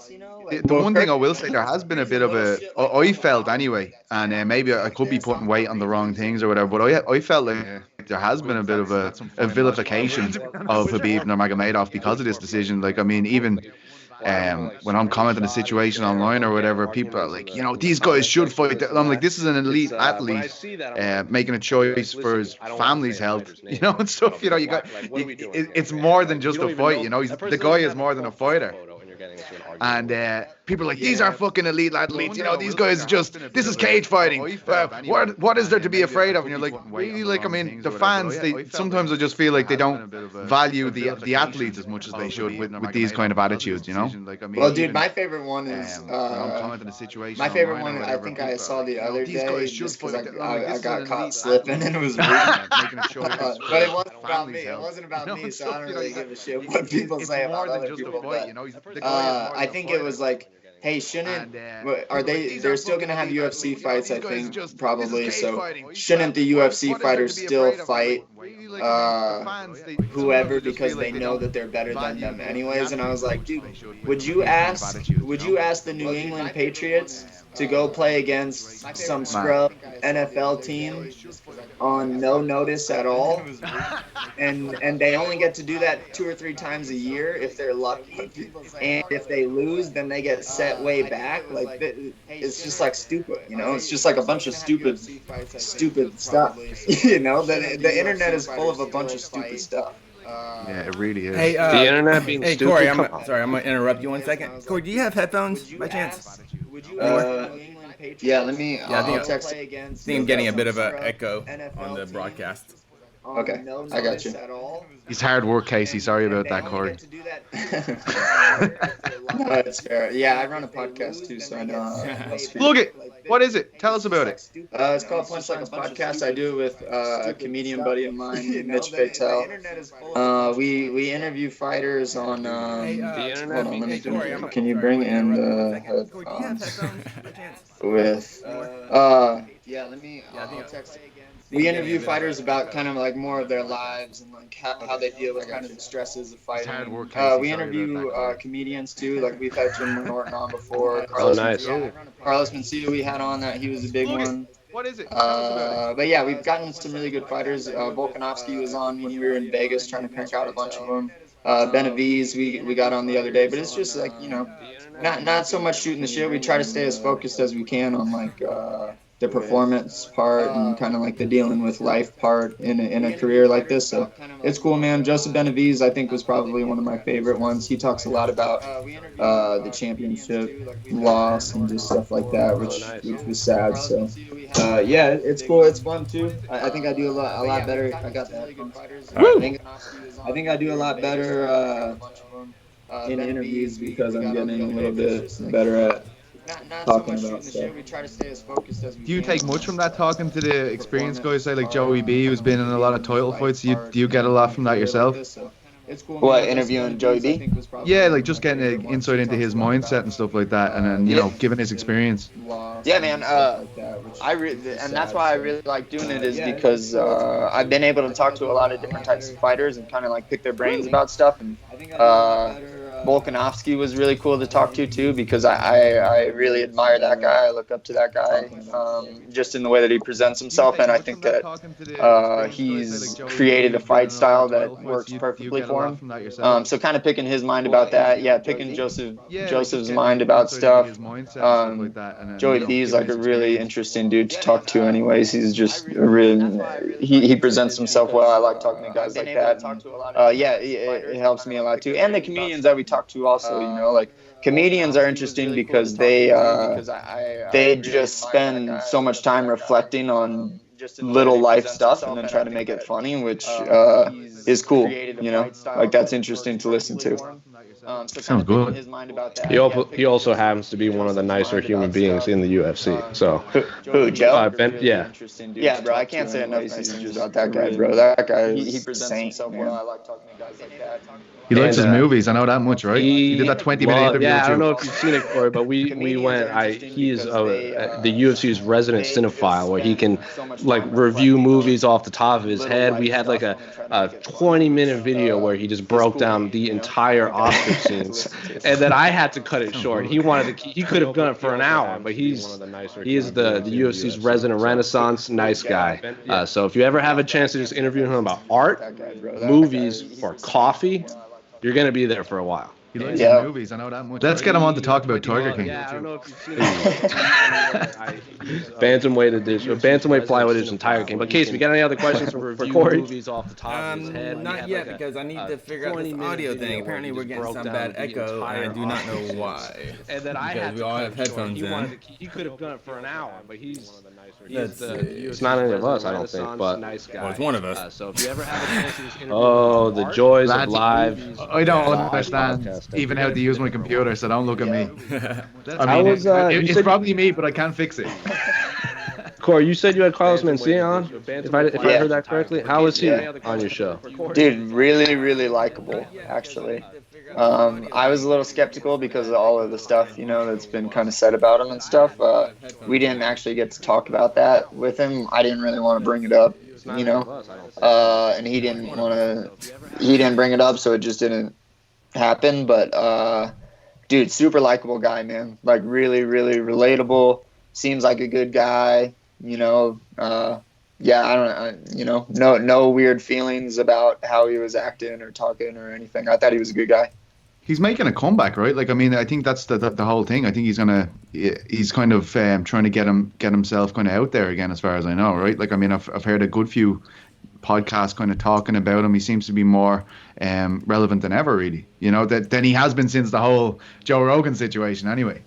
The one thing I will say, there has been a bit of I felt anyway, and maybe I could be putting weight on the wrong things or whatever, but I felt like there has been a bit of a vilification of Khabib Nurmagomedov because of this decision. Like, I mean, even when I'm commenting a situation online or whatever, people are like, you know, these guys should fight. I'm like, this is an elite athlete making a choice for his family's health, you know, and stuff. You know, it's more than just a fight. You know, the guy is more than a fighter. And people are like, these are fucking elite athletes, you know, these guys this is cage fighting. What is there to be afraid of? And you're like, really? Like, I mean, the fans, sometimes I just feel like they don't value the athletes as much as they should with these kind of attitudes, you know? Well, dude, my favorite one is, my favorite one, I think I saw the other day, just because I got caught slipping and it was weird. But it wasn't about me. It wasn't about me, so I don't really give a shit what people say about other people. But I think it was like, hey, they're still going to have UFC fights, I think, probably, so shouldn't the UFC fighters still fight whoever, because they know that they're better than them anyways? And I was like, dude, would you ask the New England Patriots to go play against some scrub NFL team on no notice at all, and they only get to do that 2 or 3 times a year if they're lucky, and if they lose, then they get set way back. Like it's just like stupid, you know. It's just like a bunch of stupid stuff, you know. The internet is full of a bunch of stupid stuff. Yeah, it really is. Hey, The internet being hey, stupid. Cory, Come on. sorry, I'm gonna interrupt you 1 second. Cory, do you have headphones by chance? Yeah, let me. Yeah, I think I'll text. I think I'm getting a bit of an echo on the broadcast. Okay, I got you. He's hard work, Casey. Sorry about that, Cory. No, it's fair. Yeah, I run a podcast too, so I know how to speak. Look it. What is it? Tell us about it. It's called Punch Like a Podcast. I do it with a comedian buddy of mine, Mitch Patel. We interview fighters on. Hold on, let me. Can you bring in the headphones? With. Yeah, let me. I'll text. We interview fighters about kind of like more of their lives and like how they deal with kind of the stresses of fighting. We interview comedians too. Like we've had Jim Norton on before. Carlos Mencia we had on that. He was a big one. What is it? But yeah, we've gotten some really good fighters. Volkanovski was on when we were in Vegas trying to crank out a bunch of them. Benavides we got on the other day. But it's just like, you know, not so much shooting the shit. We try to stay as focused as we can on like the performance part and kind of like the dealing with life part in a career like this. So it's cool, man. Joseph Benavides, I think, was probably one of my favorite ones. He talks a lot about the championship loss and just stuff like that, which was sad. So yeah, it's cool. It's fun too. I think I do a lot better. I got that. I think I do a lot better in interviews because I'm getting a little bit better at talking about stuff. Do you take much from that, talking to the experienced guys, say like Joey B, who's been in a lot of title fights? Do you get a lot from that yourself? What, interviewing Joey B? Yeah, like just getting an insight into his mindset and stuff like that, and then you know, giving his experience. Yeah, man. And that's why I really like doing it, is because I've been able to talk to a lot of different types of fighters and kind of like pick their brains about stuff. And Volkanovski was really cool to talk to too, because I really admire that guy. I look up to that guy just in the way that he presents himself, and I think that he's created a fight style that works perfectly for him. So kind of picking his mind about that, yeah, picking Joseph's mind about stuff. Joey B is like a really interesting dude to talk to. Anyways, he's just he presents himself well. I like talking to guys like that. Yeah, it helps me a lot too. And the comedians that we talk to also, you know, like comedians are interesting because they just spend so much time reflecting on little life stuff and then try to make it funny, which is cool, you know, like that's interesting to listen to. Sounds good. He also happens to be one of the nicer human beings in the UFC. So who, Joe? Yeah. Yeah, bro. I can't say enough nice things about that guy, bro. That guy, he presents himself well. I like talking to guys like that. He likes his movies. I know that much, right? He did that 20-minute interview. Yeah, I don't know if you've seen it, Cory, but we went. He is the UFC's resident cinephile, where he can like review movies off the top of his head. We had like a 20-minute video where he just broke down the entire Oscar scenes, and then I had to cut it short. He could have done it for an hour, but he is the UFC's resident Renaissance nice guy. So if you ever have a chance to just interview him about art, movies, or coffee, you're gonna be there for a while. He likes his movies. I know that much. Let's get him on to talk about Tiger King. Yeah, I don't know if you've seen it. Bantamweight edition, bantamweight flyweight edition, Tiger King. But Case, we got any other questions for Cory? Movies off the top of his head. Not yet, because I need to figure out this audio thing. Apparently, we're getting some bad echo, and I do not know why. And then I had we all have headphones in. He could have done it for an hour, but he's It's not any of us, I don't think. But well, it's one of us. So if you ever have a chance to just interview the joys of live. I don't understand even how to use my computer, so don't look at me. I mean, it's probably me, but I can't fix it. Cory, you said you had Carlos Mencia on, if I heard that correctly. How was he on your show? Dude, really, really likable, actually. I was a little skeptical because of all of the stuff, you know, that's been kind of said about him and stuff. We didn't actually get to talk about that with him. I didn't really want to bring it up, you know, and he didn't bring it up, so it just didn't happen. But dude, super likable guy, man. Like really, really relatable. Seems like a good guy, you know. yeah, no weird feelings about how he was acting or talking or anything. I thought he was a good guy. He's making a comeback, right? Like, I mean, I think that's the whole thing. I think he's kind of trying to get himself kind of out there again, as far as I know, right? Like, I mean, I've heard a good few podcasts kind of talking about him. He seems to be more relevant than ever, really. Than he has been since the whole Joe Rogan situation, anyway.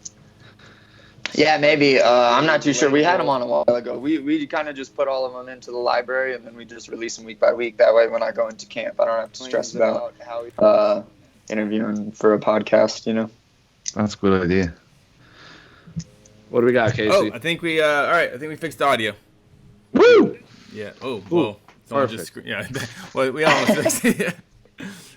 Yeah, maybe. I'm not too sure. We had him on a while ago. We kind of just put all of them into the library, and then we just release them week by week. That way, when I go into camp, I don't have to stress about how interviewing for a podcast. That's a good idea. What do we got, Casey? I think we all right. I think we fixed the audio. Woo! Yeah. Oh, whoa. Someone just well, we almost fixed it.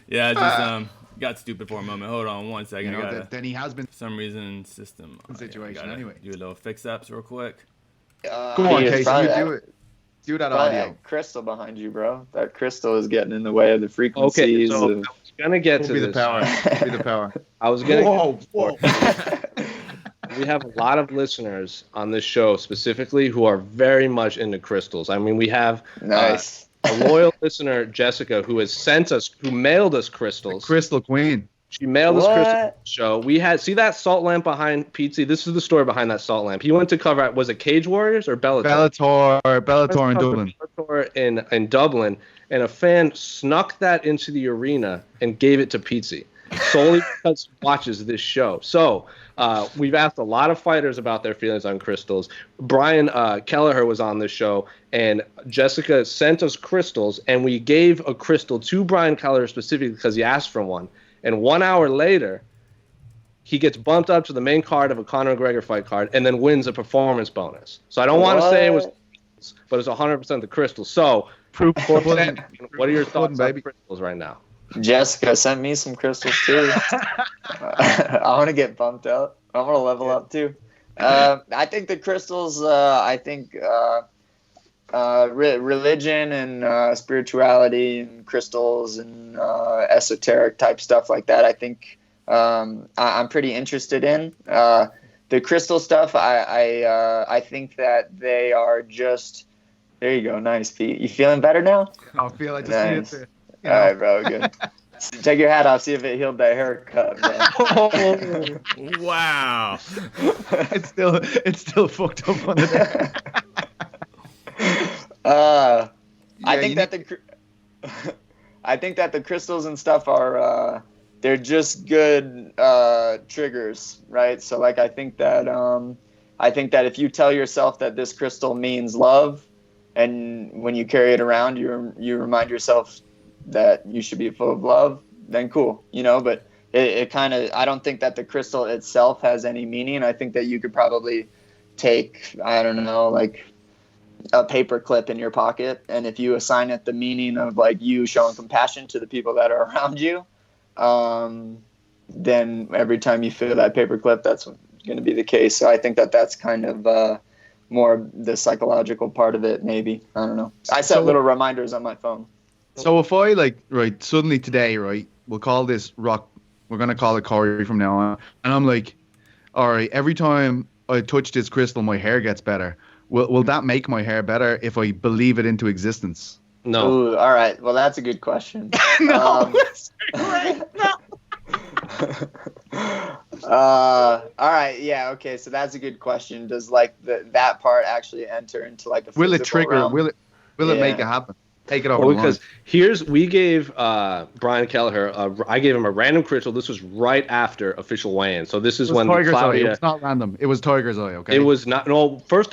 Yeah, it just got stupid for a moment. Hold on one second. Then he has been for some reason system situation anyway. Do a little fix ups real quick. Go on, Casey. You do it. Do that audio. That crystal behind you, bro. That crystal is getting in the way of the frequencies. Okay, so I was gonna get to the this. Power. Be the power. I was gonna. Whoa. We have a lot of listeners on this show specifically who are very much into crystals. I mean, we have nice. A loyal listener, Jessica, who mailed us crystals. The Crystal Queen. She mailed us crystals to the show. See that salt lamp behind Petesy? This is the story behind that salt lamp. He went to cover was it Cage Warriors or Bellator? Bellator in Dublin. Bellator in Dublin, and a fan snuck that into the arena and gave it to Petesy solely because he watches this show. So we've asked a lot of fighters about their feelings on crystals. Brian Kelleher was on this show, and Jessica sent us crystals, and we gave a crystal to Brian Kelleher specifically because he asked for one. And 1 hour later, he gets bumped up to the main card of a Conor McGregor fight card and then wins a performance bonus. So I don't want to say it was, but it's 100% the crystal. So, what are your thoughts on crystals right now? Jessica sent me some crystals too. I want to get bumped up. I want to level up too. I think the crystals. Religion and spirituality and crystals and esoteric type stuff like that. I think I'm pretty interested in the crystal stuff. I think that they are just. There you go, nice, Pete. You feeling better now? I feel like nice. See it. All right, bro. Good. Take your hat off. See if it healed that haircut. Oh, wow. It's still fucked up on the. I think that the crystals and stuff are they're just good triggers, right? So like I think that if you tell yourself that this crystal means love, and when you carry it around, you remind yourself that you should be full of love, then cool, But it kind of I don't think that the crystal itself has any meaning. I think that you could probably take like a paper clip in your pocket, and if you assign it the meaning of like you showing compassion to the people that are around you, then every time you feel that paper clip, that's going to be the case. So I think that that's kind of more the psychological part of it, maybe. I don't know. I set little reminders on my phone. So if I suddenly today, right, we'll call this Rock, we're going to call it Cory from now on, and I'm like, all right, every time I touch this crystal, my hair gets better. Will that make my hair better if I believe it into existence? No. Ooh, all right. Well, that's a good question. No. All right. Yeah. Okay. So that's a good question. Does that part actually enter into like a physical will it trigger? realm? Will it make it happen? Take it over. Well, because we gave Brian Kelleher, I gave him a random crystal. This was right after official weigh-in. So this is when Tiger's Eye. It was not random. It was Tiger's Eye. Okay. It was not. No. First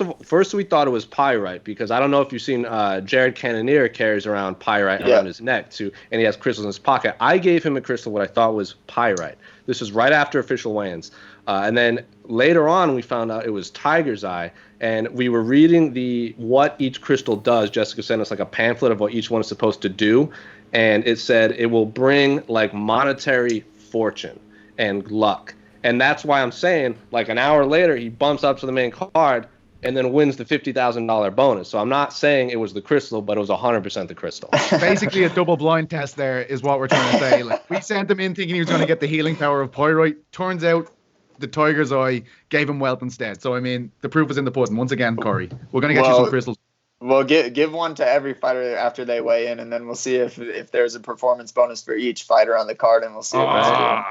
we thought it was pyrite because I don't know if you've seen Jared Cannonier carries around pyrite around his neck too, and he has crystals in his pocket. I gave him a crystal what I thought was pyrite. This was right after official weigh-ins, and then later on we found out it was Tiger's Eye. And we were reading what each crystal does. Jessica sent us like a pamphlet of what each one is supposed to do. And it said it will bring like monetary fortune and luck. And that's why I'm saying like an hour later, he bumps up to the main card and then wins the $50,000 bonus. So I'm not saying it was the crystal, but it was 100% the crystal. Basically a double blind test there is what we're trying to say. Like, we sent him in thinking he was going to get the healing power of pyrite. Turns out the Tiger's Eye gave him wealth instead. So, I mean, the proof is in the pudding. Once again, Cory, we're going to get you some crystals. Well, give one to every fighter after they weigh in, and then we'll see if there's a performance bonus for each fighter on the card, and we'll see if it's good.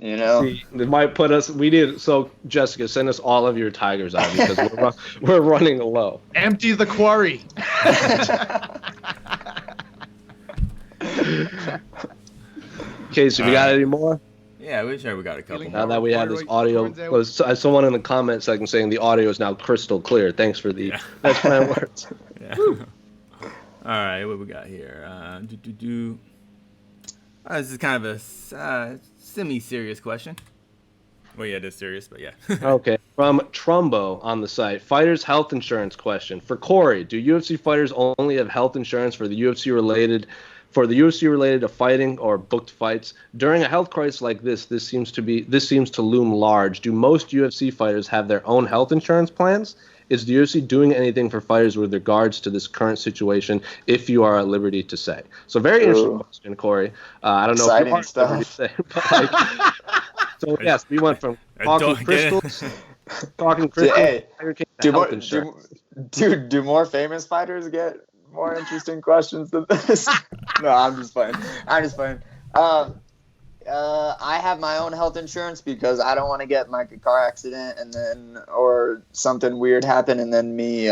You know, See, it might put us. We need so Jessica, send us all of your tigers out because we're running low. Empty the quarry. Casey, we got any more? Yeah, we got a couple. Now that we have this audio, someone in the comment section saying the audio is now crystal clear. Thanks for the best plan words. Yeah. All right, what we got here? This is kind of a semi-serious question. Well, yeah, it is serious, but yeah. Okay. From Trumbo on the site, fighters' health insurance question for Cory: do UFC fighters only have health insurance for the UFC related to fighting or booked fights? During a health crisis like this seems to loom large. Do most UFC fighters have their own health insurance plans? Is the UFC doing anything for fighters with regards to this current situation, if you are at liberty to say? So very interesting question, Cory. I don't know if you are at liberty to say, but like, so yes, we went from talking crystals, Hey, to health insurance. do more famous fighters get more interesting questions than this? No, I'm just playing. I have my own health insurance because I don't want to get like a car accident or something weird happen and then me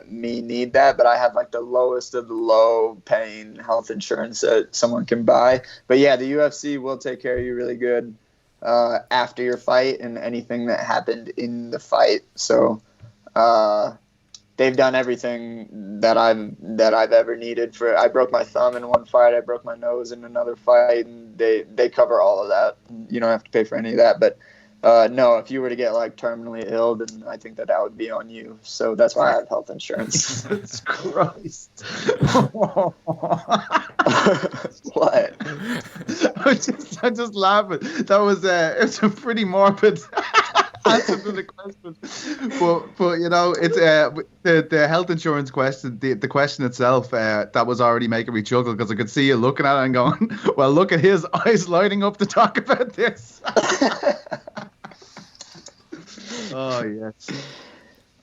need that. But I have like the lowest of the low paying health insurance that someone can buy. But yeah, the UFC will take care of you really good after your fight and anything that happened in the fight. So they've done everything that I've ever needed. I broke my thumb in one fight, I broke my nose in another fight, and they cover all of that. You don't have to pay for any of that. But no, if you were to get like terminally ill, then I think that would be on you. So that's why I have health insurance. Jesus Christ. What? I'm just laughing. That was it's a pretty morbid answer to the question, but you know, it's the health insurance question, the question itself that was already making me chuckle because I could see you looking at it and going, well, look at his eyes lighting up to talk about this. Oh yes.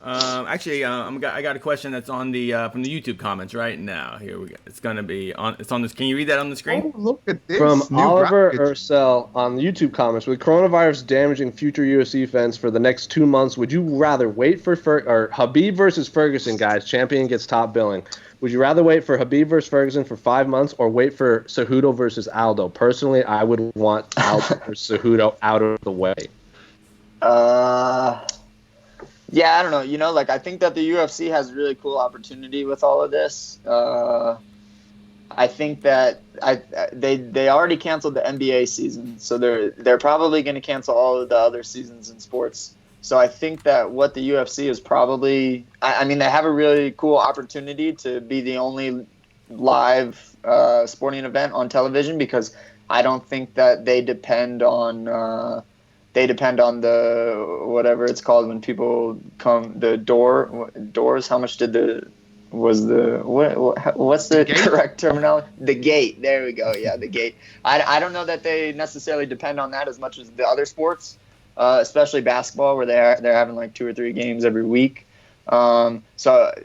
Actually, I got a question that's on the from the YouTube comments right now. Here we go. It's gonna be on. It's on this. Can you read that on the screen? Oh, look at this. From Oliver Ursel on the YouTube comments: with coronavirus damaging future UFC events for the next 2 months, would you rather wait for Khabib versus Ferguson, guys? Champion gets top billing. Would you rather wait for Khabib versus Ferguson for 5 months or wait for Cejudo versus Aldo? Personally, I would want Aldo versus Cejudo out of the way. Yeah, I don't know. You know, like I think that the UFC has a really cool opportunity with all of this. I think that they already canceled the NBA season, so they're probably going to cancel all of the other seasons in sports. So I think that what the UFC is probably, I mean, they have a really cool opportunity to be the only live sporting event on television because I don't think that they depend on. They depend on the whatever it's called when people come doors. How much what's the correct terminology? The gate. There we go. Yeah, the gate. I don't know that they necessarily depend on that as much as the other sports, especially basketball where they're having like 2 or 3 games every week. So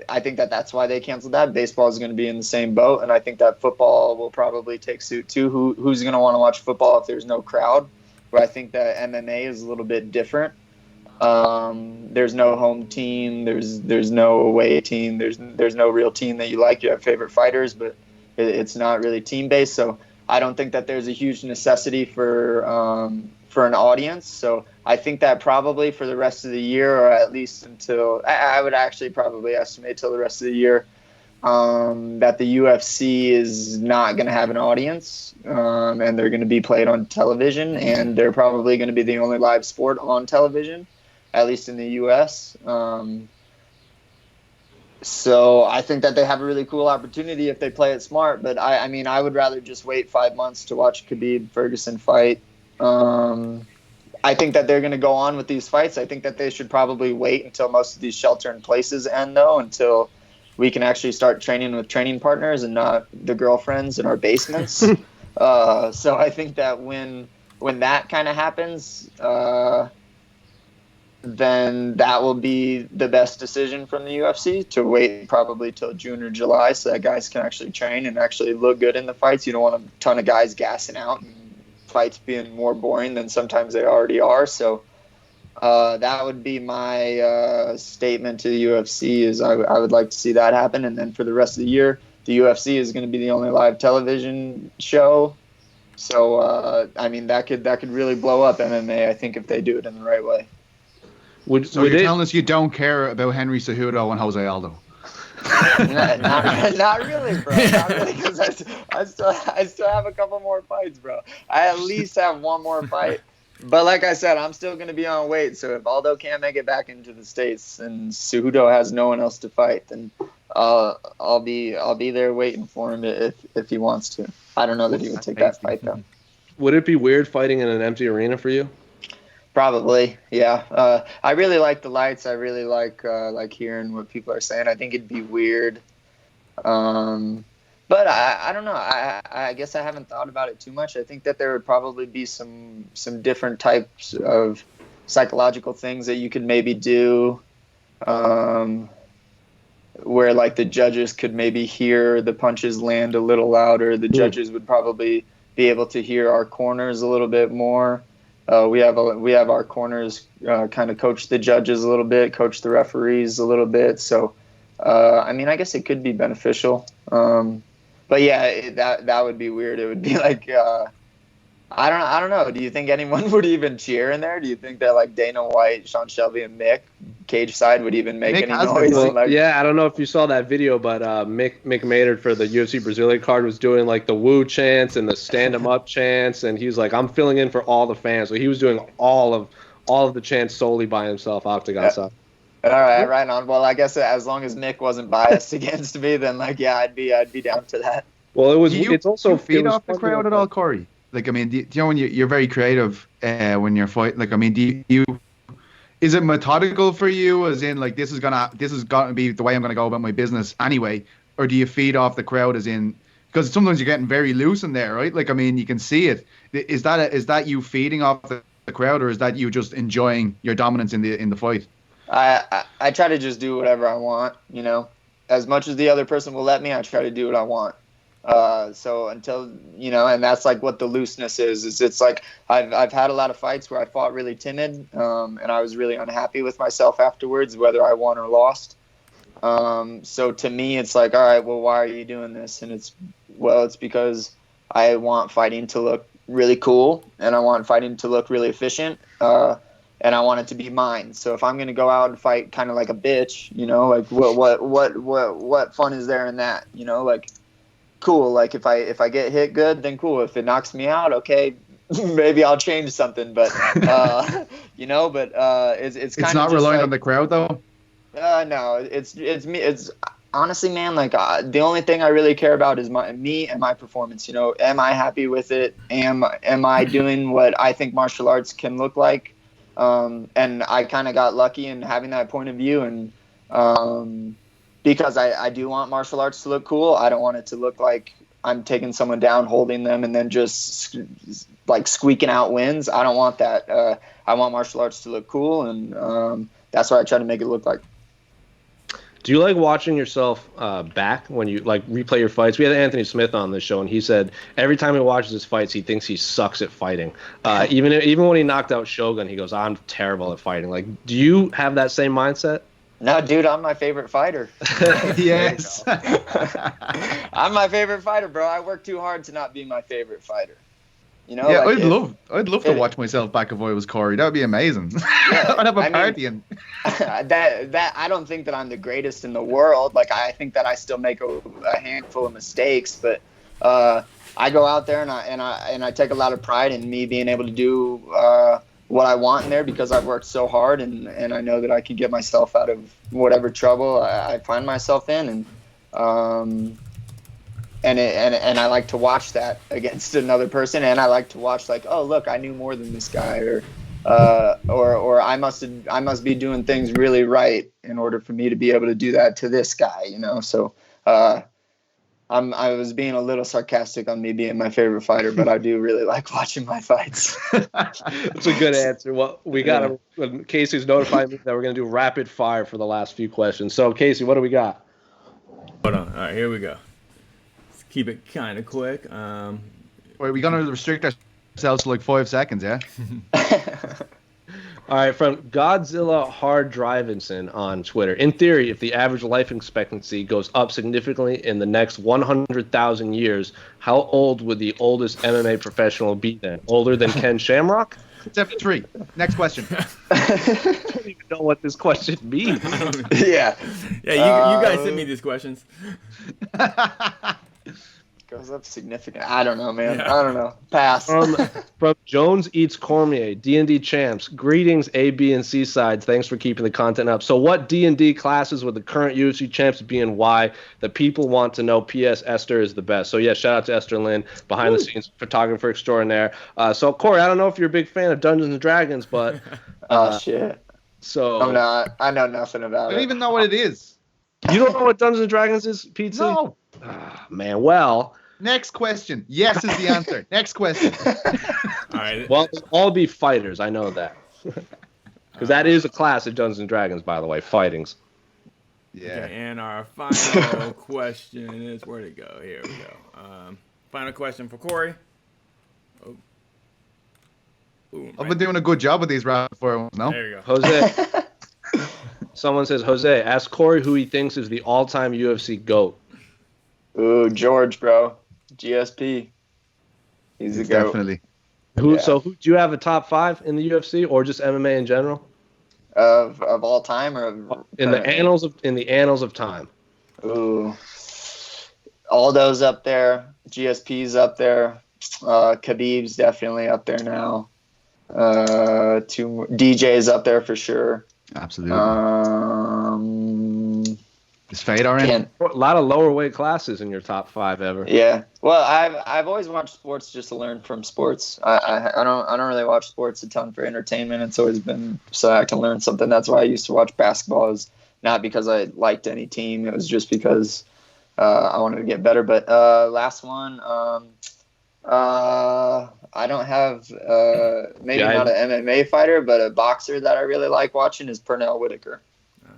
I think that that's why they canceled that. Baseball is going to be in the same boat, and I think that football will probably take suit too. Who's going to want to watch football if there's no crowd? Where I think that MMA is a little bit different. There's no home team. There's no away team. There's no real team that you like. You have favorite fighters, but it's not really team based. So I don't think that there's a huge necessity for an audience. So I think that probably for the rest of the year, or at least until I would actually probably estimate till the rest of the year, that the UFC is not going to have an audience, and they're going to be played on television, and they're probably going to be the only live sport on television, at least in the US. So I think that they have a really cool opportunity if they play it smart, but I mean, I would rather just wait 5 months to watch Khabib Ferguson fight. I think that they're going to go on with these fights. I think that they should probably wait until most of these shelter-in-places end, though, until we can actually start training with training partners and not the girlfriends in our basements. So I think that when that kind of happens, then that will be the best decision from the UFC, to wait probably till June or July so that guys can actually train and actually look good in the fights. You don't want a ton of guys gassing out and fights being more boring than sometimes they already are. So that would be my statement to the UFC, is I would like to see that happen. And then for the rest of the year, the UFC is going to be the only live television show. So, I mean, that could really blow up MMA, I think, if they do it in the right way. So you're telling us you don't care about Henry Cejudo and Jose Aldo? not really, bro. Not really, because I still have a couple more fights, bro. I at least have one more fight. But like I said, I'm still going to be on weight. So if Aldo can't make it back into the States and Cejudo has no one else to fight, then I'll be there waiting for him if he wants to. I don't know that he would take that fight though. Would it be weird fighting in an empty arena for you? Probably, yeah. I really like the lights. I really like hearing what people are saying. I think it'd be weird. But I don't know. I guess I haven't thought about it too much. I think that there would probably be some different types of psychological things that you could maybe do, where like the judges could maybe hear the punches land a little louder. The judges would probably be able to hear our corners a little bit more. We have our corners kind of coach the judges a little bit, coach the referees a little bit. So, I mean, I guess it could be beneficial. But yeah, that would be weird. It would be like, I don't know. Do you think anyone would even cheer in there? Do you think that like Dana White, Sean Shelby, and Mick cage side would even make any noise? Well, yeah, I don't know if you saw that video, but Mick Maynard for the UFC Brazilian card was doing like the woo chants and the stand 'em up chants, and he was like, I'm filling in for all the fans. So he was doing all of the chants solely by himself, octagon side. All right on. Well, I guess as long as Mick wasn't biased against me, then like yeah, I'd be down to that. Well, it's also feed off the crowd at all, Cory? Like, I mean, do you know when you're very creative when you're fighting? Like, I mean, is it methodical for you? As in, like, this is gonna be the way I'm gonna go about my business anyway, or do you feed off the crowd? As in, because sometimes you're getting very loose in there, right? Like, I mean, you can see it. Is that you feeding off the crowd, or is that you just enjoying your dominance in the fight? I try to just do whatever I want, you know, as much as the other person will let me. I try to do what I want. So until, you know, and that's like what the looseness is it's like I've had a lot of fights where I fought really timid, and I was really unhappy with myself afterwards, whether I won or lost. So to me, it's like, all right, well, why are you doing this? And it's because I want fighting to look really cool, and I want fighting to look really efficient, and I want it to be mine. So if I'm going to go out and fight kind of like a bitch, you know, like what fun is there in that? You know, like, cool. Like if I get hit good, then cool. If it knocks me out, okay, maybe I'll change something. But you know, but it's kind of not relying on the crowd though. No, it's me. It's honestly, man, like the only thing I really care about is me and my performance. You know, am I happy with it? Am I doing what I think martial arts can look like? And I kind of got lucky in having that point of view, and because I do want martial arts to look cool. I don't want it to look like I'm taking someone down, holding them, and then just like squeaking out wins. I don't want that. I want martial arts to look cool, and that's what I try to make it look like. Do you like watching yourself back when you like replay your fights? We had Anthony Smith on this show, and he said every time he watches his fights, he thinks he sucks at fighting. Even when he knocked out Shogun, he goes, "I'm terrible at fighting." Like, do you have that same mindset? No, dude, I'm my favorite fighter. Yes. I'm my favorite fighter, bro. I work too hard to not be my favorite fighter. You know? Yeah, like I'd love to watch myself back if I was Cory. That would be amazing. Yeah, I'd have a party. And that I don't think that I'm the greatest in the world. Like, I think that I still make a handful of mistakes, but I go out there and I take a lot of pride in me being able to do what I want in there, because I've worked so hard, and I know that I can get myself out of whatever trouble I find myself in, and I like to watch that against another person, and I like to watch like, oh look, I knew more than this guy, or I must be doing things really right in order for me to be able to do that to this guy, you know. So I was being a little sarcastic on me being my favorite fighter, but I do really like watching my fights. That's a good answer. Well, we got to. Casey's notified me that we're going to do rapid fire for the last few questions. So, Casey, what do we got? Hold on. All right, here we go. Let's keep it kind of quick. Wait, we're going to restrict ourselves to like 5 seconds, yeah? All right, from Godzilla Hard Drivinson on Twitter. In theory, if the average life expectancy goes up significantly in the next 100,000 years, how old would the oldest MMA professional be then? Older than Ken Shamrock? 73. Next question. I don't even know what this question means. Yeah. Yeah, you guys sent me these questions. Goes up significant. I don't know, man. Yeah. I don't know. Pass. From Jones Eats Cormier, D&D champs. Greetings, A, B, and C sides. Thanks for keeping the content up. So what D&D classes would the current UFC champs be and why? The people want to know. P.S. Esther is the best. So, yeah, shout out to Esther Lynn, behind-the-scenes photographer extraordinaire. So, Cory, I don't know if you're a big fan of Dungeons & Dragons, but... Oh, shit. So I'm not. I know nothing about I it. don't even know what it is. You don't know what Dungeons & Dragons is, Pizza? No. Man, well... Next question. Yes is the answer. Next question. All right. Well, they'll all be fighters. I know that. Because that is a class of Dungeons & Dragons, by the way, fightings. Yeah. Okay, and our final question is, where'd it go? Here we go. Final question for Cory. Oh. Boom, I've been doing a good job with these rapid fire ones, no? There you go. Jose. Someone says, Jose, ask Cory who he thinks is the all-time UFC GOAT. Ooh, George, bro. GSP. He's a goat. Definitely. Who? So, do you have a top 5 in the UFC or just MMA in general? Of all time or In the annals of time. Ooh. Aldo's up there. GSP's up there. Khabib's definitely up there now. Two more. DJ's up there for sure. Absolutely. Is Fedor in? A lot of lower weight classes in your top 5 ever. Yeah. Well, I've always watched sports just to learn from sports. I don't really watch sports a ton for entertainment. It's always been so I can learn something. That's why I used to watch basketball. Is not because I liked any team. It was just because I wanted to get better. But last one, I don't have maybe not an MMA fighter, but a boxer that I really like watching is Pernell Whitaker.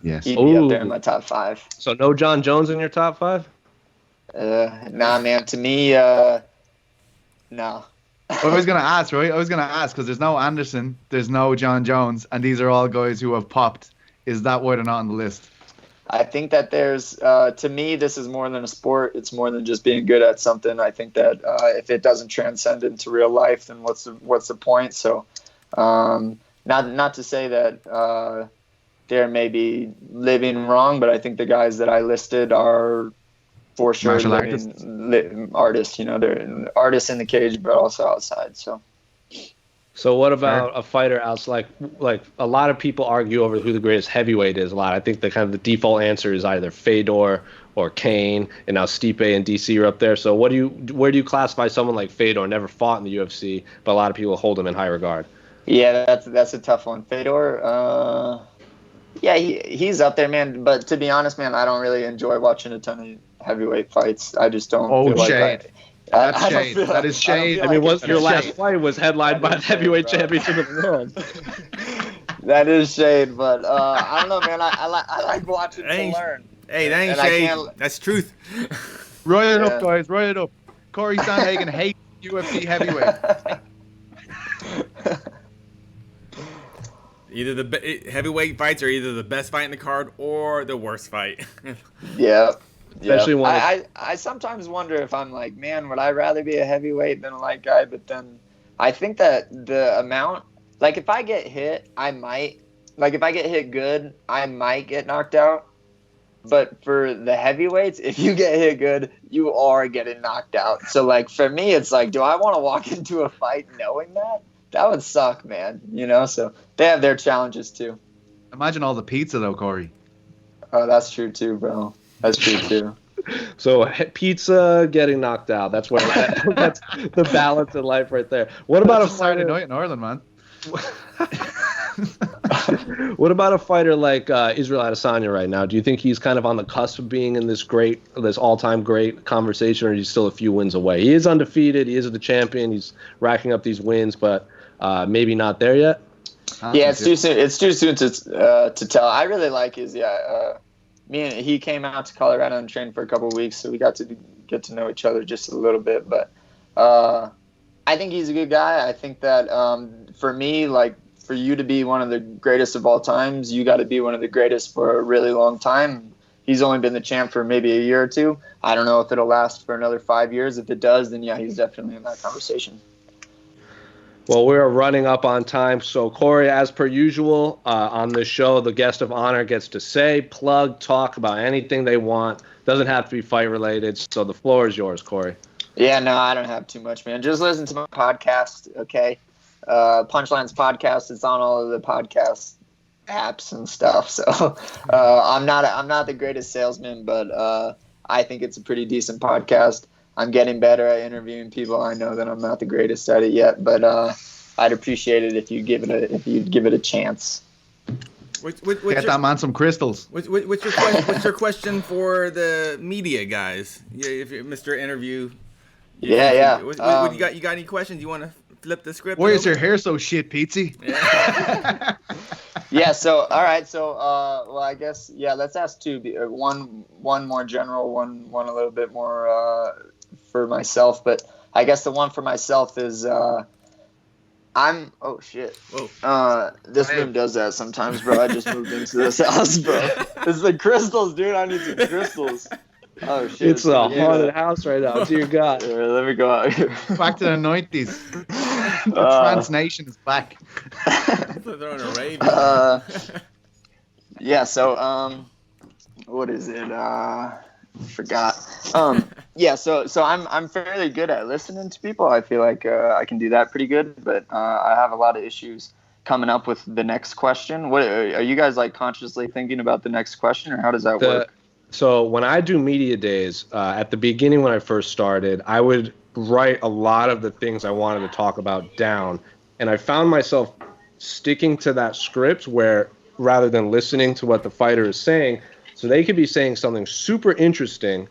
Yes. He'd be up there in my top 5. So no John Jones in your top 5? Nah, man. To me, no. I was going to ask, right? I was going to ask because there's no Anderson, there's no John Jones, and these are all guys who have popped. Is that why they're not on the list? I think that there's, to me, this is more than a sport. It's more than just being good at something. I think that if it doesn't transcend into real life, then what's the point? So, not to say that they're maybe living wrong, but I think the guys that I listed are for sure Martial artists. You know, they're artists in the cage, but also outside. So what about a fighter outside? Like a lot of people argue over who the greatest heavyweight is. A lot. I think the kind of the default answer is either Fedor or Kane, and now Stipe and DC are up there. So where do you classify someone like Fedor? Never fought in the UFC, but a lot of people hold him in high regard. Yeah, that's a tough one. Fedor. Yeah, he's up there, man. But to be honest, man, I don't really enjoy watching a ton of heavyweight fights. I just don't. Oh, feel shade. Like That's shade. That is shade. I mean, your last fight was headlined by the heavyweight championship of the world. That is shade, but I don't know, man. I like watching to learn. Hey, that ain't shade. That's truth. Write it up, guys. Write it up. Cory Sandhagen hates UFC heavyweight. Either the heavyweight fights are either the best fight in the card or the worst fight. Yeah. Especially when I sometimes wonder if I'm like, man, would I rather be a heavyweight than a light guy? But then I think that the amount, like if I get hit, I might, like if I get hit good, I might get knocked out. But for the heavyweights, if you get hit good, you are getting knocked out. So like for me, it's like, do I want to walk into a fight knowing that? That would suck, man. You know, so they have their challenges too. Imagine all the pizza though, Cory. Oh, that's true too, bro. That's true too. So pizza getting knocked out. That's where that's the balance in life right there. What about a Saturday fighter? night in Ireland, man? What about a fighter like Israel Adesanya right now? Do you think he's kind of on the cusp of being in this all-time great conversation, or is he still a few wins away? He is undefeated. He is the champion. He's racking up these wins, but maybe not there yet. Yeah, it's too soon. It's too soon to tell. I really like his. He came out to Colorado and trained for a couple of weeks, so we got to get to know each other just a little bit. But I think he's a good guy. I think that for me, like, for you to be one of the greatest of all times, you got to be one of the greatest for a really long time. He's only been the champ for maybe a year or two. I don't know if it'll last for another 5 years. If it does, then yeah, he's definitely in that conversation. Well, we're running up on time. So, Cory, as per usual, on this show, the guest of honor gets to say, plug, talk about anything they want. Doesn't have to be fight-related. So the floor is yours, Cory. Yeah, no, I don't have too much, man. Just listen to my podcast, okay? Punchlines podcast. It's on all of the podcast apps and stuff. So I'm not the greatest salesman, but I think it's a pretty decent podcast. I'm getting better at interviewing people. I know that I'm not the greatest at it yet, but I'd appreciate it if you give it a chance. Get that man some crystals. What's your question for the media guys? Yeah, if you're Mr. Interview. Yeah. What you got? You got any questions? You want to flip the script? Why is your hair so shit, Petesy? Yeah. Yeah. So all right. So well, I guess let's ask two. One more general. One a little bit more for myself. But I guess the one for myself is oh shit. Whoa. This room does that sometimes, bro. I just moved into this house, bro. It's the crystals, dude. I need some crystals. Oh shit! It's a haunted house right now. Dear God. Let me go out here. Back to the 90s. The trans nation is back. Throwing a rave. Yeah. So what is it? Forgot. Yeah. So I'm fairly good at listening to people. I feel like I can do that pretty good, but I have a lot of issues coming up with the next question. What are you guys like consciously thinking about the next question, or how does that work? So when I do media days, at the beginning when I first started, I would write a lot of the things I wanted to talk about down. And I found myself sticking to that script where rather than listening to what the fighter is saying, so they could be saying something super interesting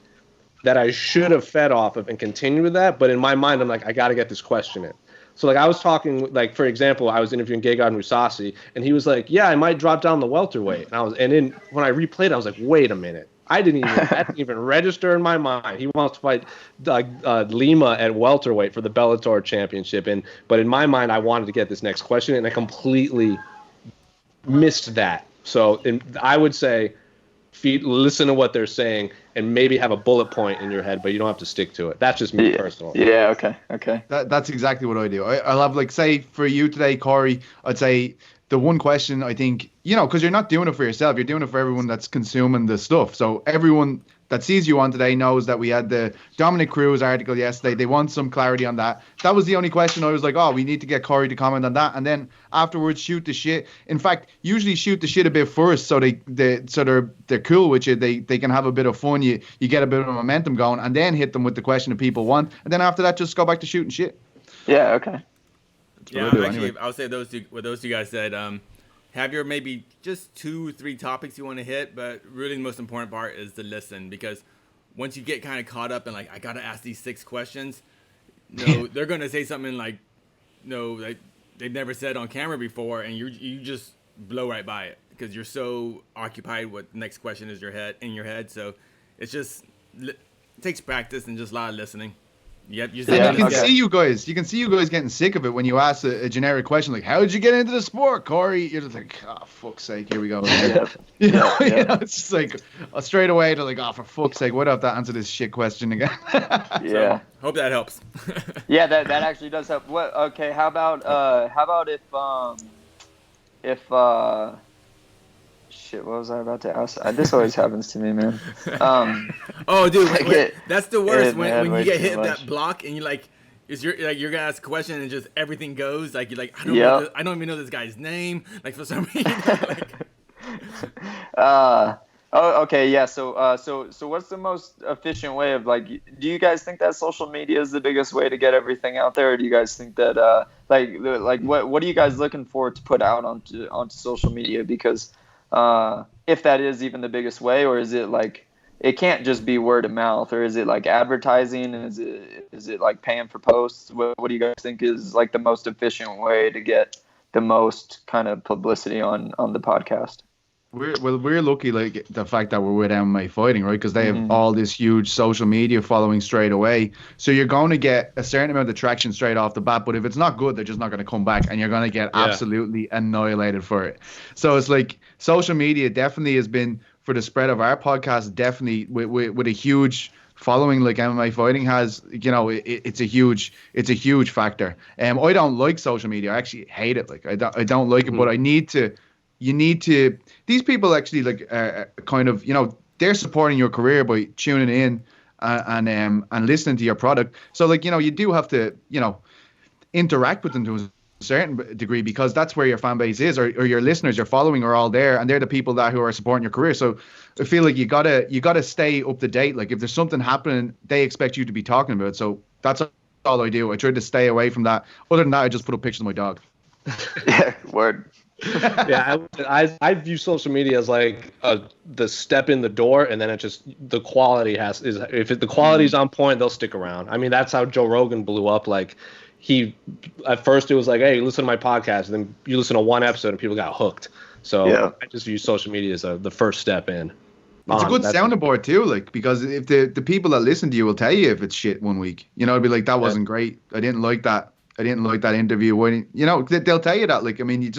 that I should have fed off of and continued with that. But in my mind, I'm like, I got to get this question in. So like I was talking, like, for example, I was interviewing Gegard Mousasi, and he was like, yeah, I might drop down the welterweight. And then when I replayed it, I was like, wait a minute. That didn't even register in my mind. He wants to fight Lima at welterweight for the Bellator championship. But in my mind, I wanted to get this next question, and I completely missed that. So I would say listen to what they're saying and maybe have a bullet point in your head, but you don't have to stick to it. That's just me personally. Yeah, okay. That's exactly what I do. I'll have, like, say, for you today, Cory, I'd say the one question, I think, because you're not doing it for yourself, you're doing it for everyone that's consuming the stuff. So everyone that sees you on today knows that we had the Dominick Cruz article yesterday. They want some clarity on that. That was the only question. I was like, we need to get Cory to comment on that. And then afterwards, shoot the shit. In fact, usually shoot the shit a bit first so they're cool with you. They can have a bit of fun. You get a bit of momentum going, and then hit them with the question that people want. And then after that, just go back to shooting shit. Yeah, okay. Yeah, actually, I would say those two guys said, have your maybe just 2-3 topics you want to hit, but really the most important part is to listen, because once you get kind of caught up in, like, I got to ask these 6 questions, they're going to say something like, like they've never said on camera before, and you just blow right by it because you're so occupied with the next question is in your head. So it's just, it takes practice and just a lot of listening. Yep, you can see you guys getting sick of it when you ask a generic question like, "How did you get into the sport, Cory?" You're just like, "Oh, fuck's sake, here we go." It's just like straight away to like, "Oh, for fuck's sake, why do I have to answer this shit question again?" Yeah, hope that helps. Yeah, that actually does help. What? Okay, how about if shit, what was I about to ask? This always happens to me, man. Oh, dude, that's the worst when you get hit with that block and you're like, you're gonna ask a question and just everything goes like you're like, I don't even know this guy's name. Like for some reason. Oh, okay, yeah. So what's the most efficient way of like? Do you guys think that social media is the biggest way to get everything out there, or do you guys think that like what are you guys looking for to put out onto social media? Because if that is even the biggest way, or is it like it can't just be word of mouth, or is it like advertising? Is it like paying for posts? What do you guys think is like the most efficient way to get the most kind of publicity on the podcast? We're lucky, like the fact that we're with MMA Fighting, right? Because they have all this huge social media following straight away. So you're going to get a certain amount of traction straight off the bat. But if it's not good, they're just not going to come back, and you're going to get absolutely annihilated for it. So it's like social media definitely has been for the spread of our podcast. Definitely with a huge following like MMA Fighting has, you know, it's a huge factor. I don't like social media. I actually hate it. Like I don't like it, but you need to. These people actually like kind of, you know, they're supporting your career by tuning in and listening to your product. So like, you know, you do have to, you know, interact with them to a certain degree, because that's where your fan base is, or your listeners, your following are all there, and they're the people who are supporting your career. So I feel like you gotta stay up to date. Like if there's something happening, they expect you to be talking about it. So that's all I do. I try to stay away from that. Other than that, I just put up pictures of my dog. Yeah, word. Yeah, I view social media as like the step in the door, and then it just the quality the quality's on point, they'll stick around. I mean, that's how Joe Rogan blew up. Like at first it was like, hey, listen to my podcast, and then you listen to one episode and people got hooked. So I just view social media as the first step in. It's a good sounding board too, like, because if the people that listen to you will tell you if it's shit one week, you know, it'll be like, that wasn't great. I didn't like that interview. You know, they'll tell you that. Like, I mean,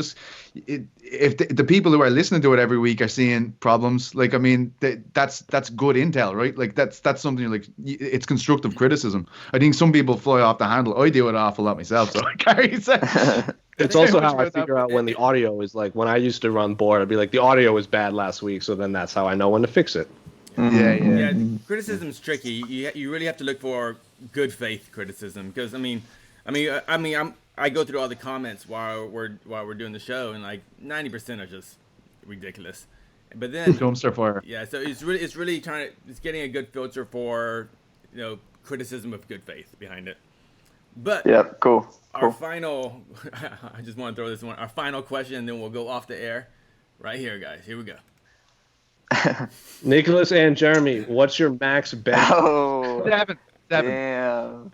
if the people who are listening to it every week are seeing problems, like, I mean, that's good intel, right? Like, that's something like, it's constructive criticism. I think some people fly off the handle. I do it an awful lot myself, so Carrie said. It's also how I figure out when the audio is like, when I used to run board, I'd be like, the audio was bad last week, so then that's how I know when to fix it. Yeah, criticism's tricky. You really have to look for good faith criticism, because I go through all the comments while we're doing the show, and like 90% are just ridiculous. But then dumpster fire. Yeah, so it's really getting a good filter for, you know, criticism with good faith behind it. But yeah, cool. Our final, I just want to throw this one. Our final question, and then we'll go off the air. Right here, guys. Here we go. Nicholas and Jeremy, what's your max bench? Oh, 7. Damn.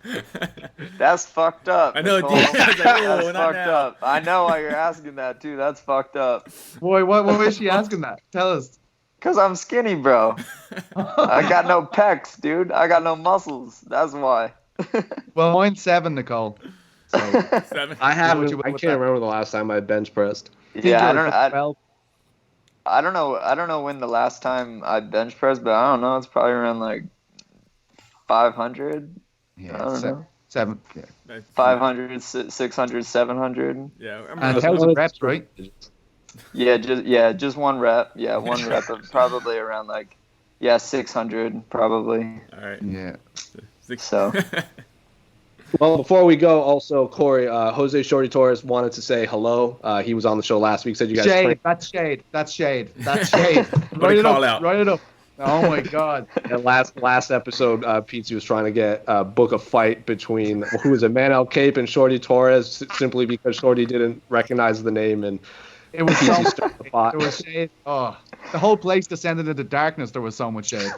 That's fucked up. I know. That's fucked up. I know why you're asking that too. That's fucked up. Boy, what was she asking that? Tell us. Cause I'm skinny, bro. I got no pecs, dude. I got no muscles. That's why. Well, mine's 7, Nicole. So 7. I can't remember the last time I bench pressed. Yeah, I don't know when the last time I bench pressed, but I don't know. It's probably around like 500. Yeah, I don't know. 7. Yeah. 500, 600, 700. Yeah, and 1,000 reps, right? Just one rep. Yeah, one rep of probably around like 600 probably. All right. Yeah. So. Well, before we go, also, Cory, Jose Shorty Torres wanted to say hello. He was on the show last week. Said you guys. That's shade. Write it up. Oh my God! And last episode, Petesy was trying to get book a fight between who was it, Manel Cape and Shorty Torres, simply because Shorty didn't recognize the name, and it was so there was shade. Oh, the whole place descended into darkness. There was so much shade.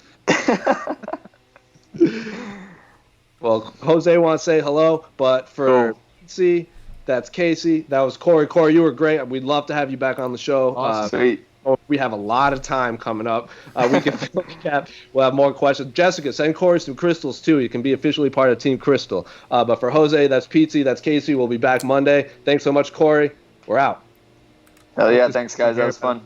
Well, Jose wants to say hello, but for Petesy, that's Casey. That was Cory. Cory, you were great. We'd love to have you back on the show. Awesome. Sweet. We have a lot of time coming up. We can fill the cap. We'll have more questions. Jessica, send Cory some crystals too. You can be officially part of Team Crystal. But for Jose, that's Petesy, that's Casey. We'll be back Monday. Thanks so much, Cory. We're out. Hell yeah, thanks guys. That was fun.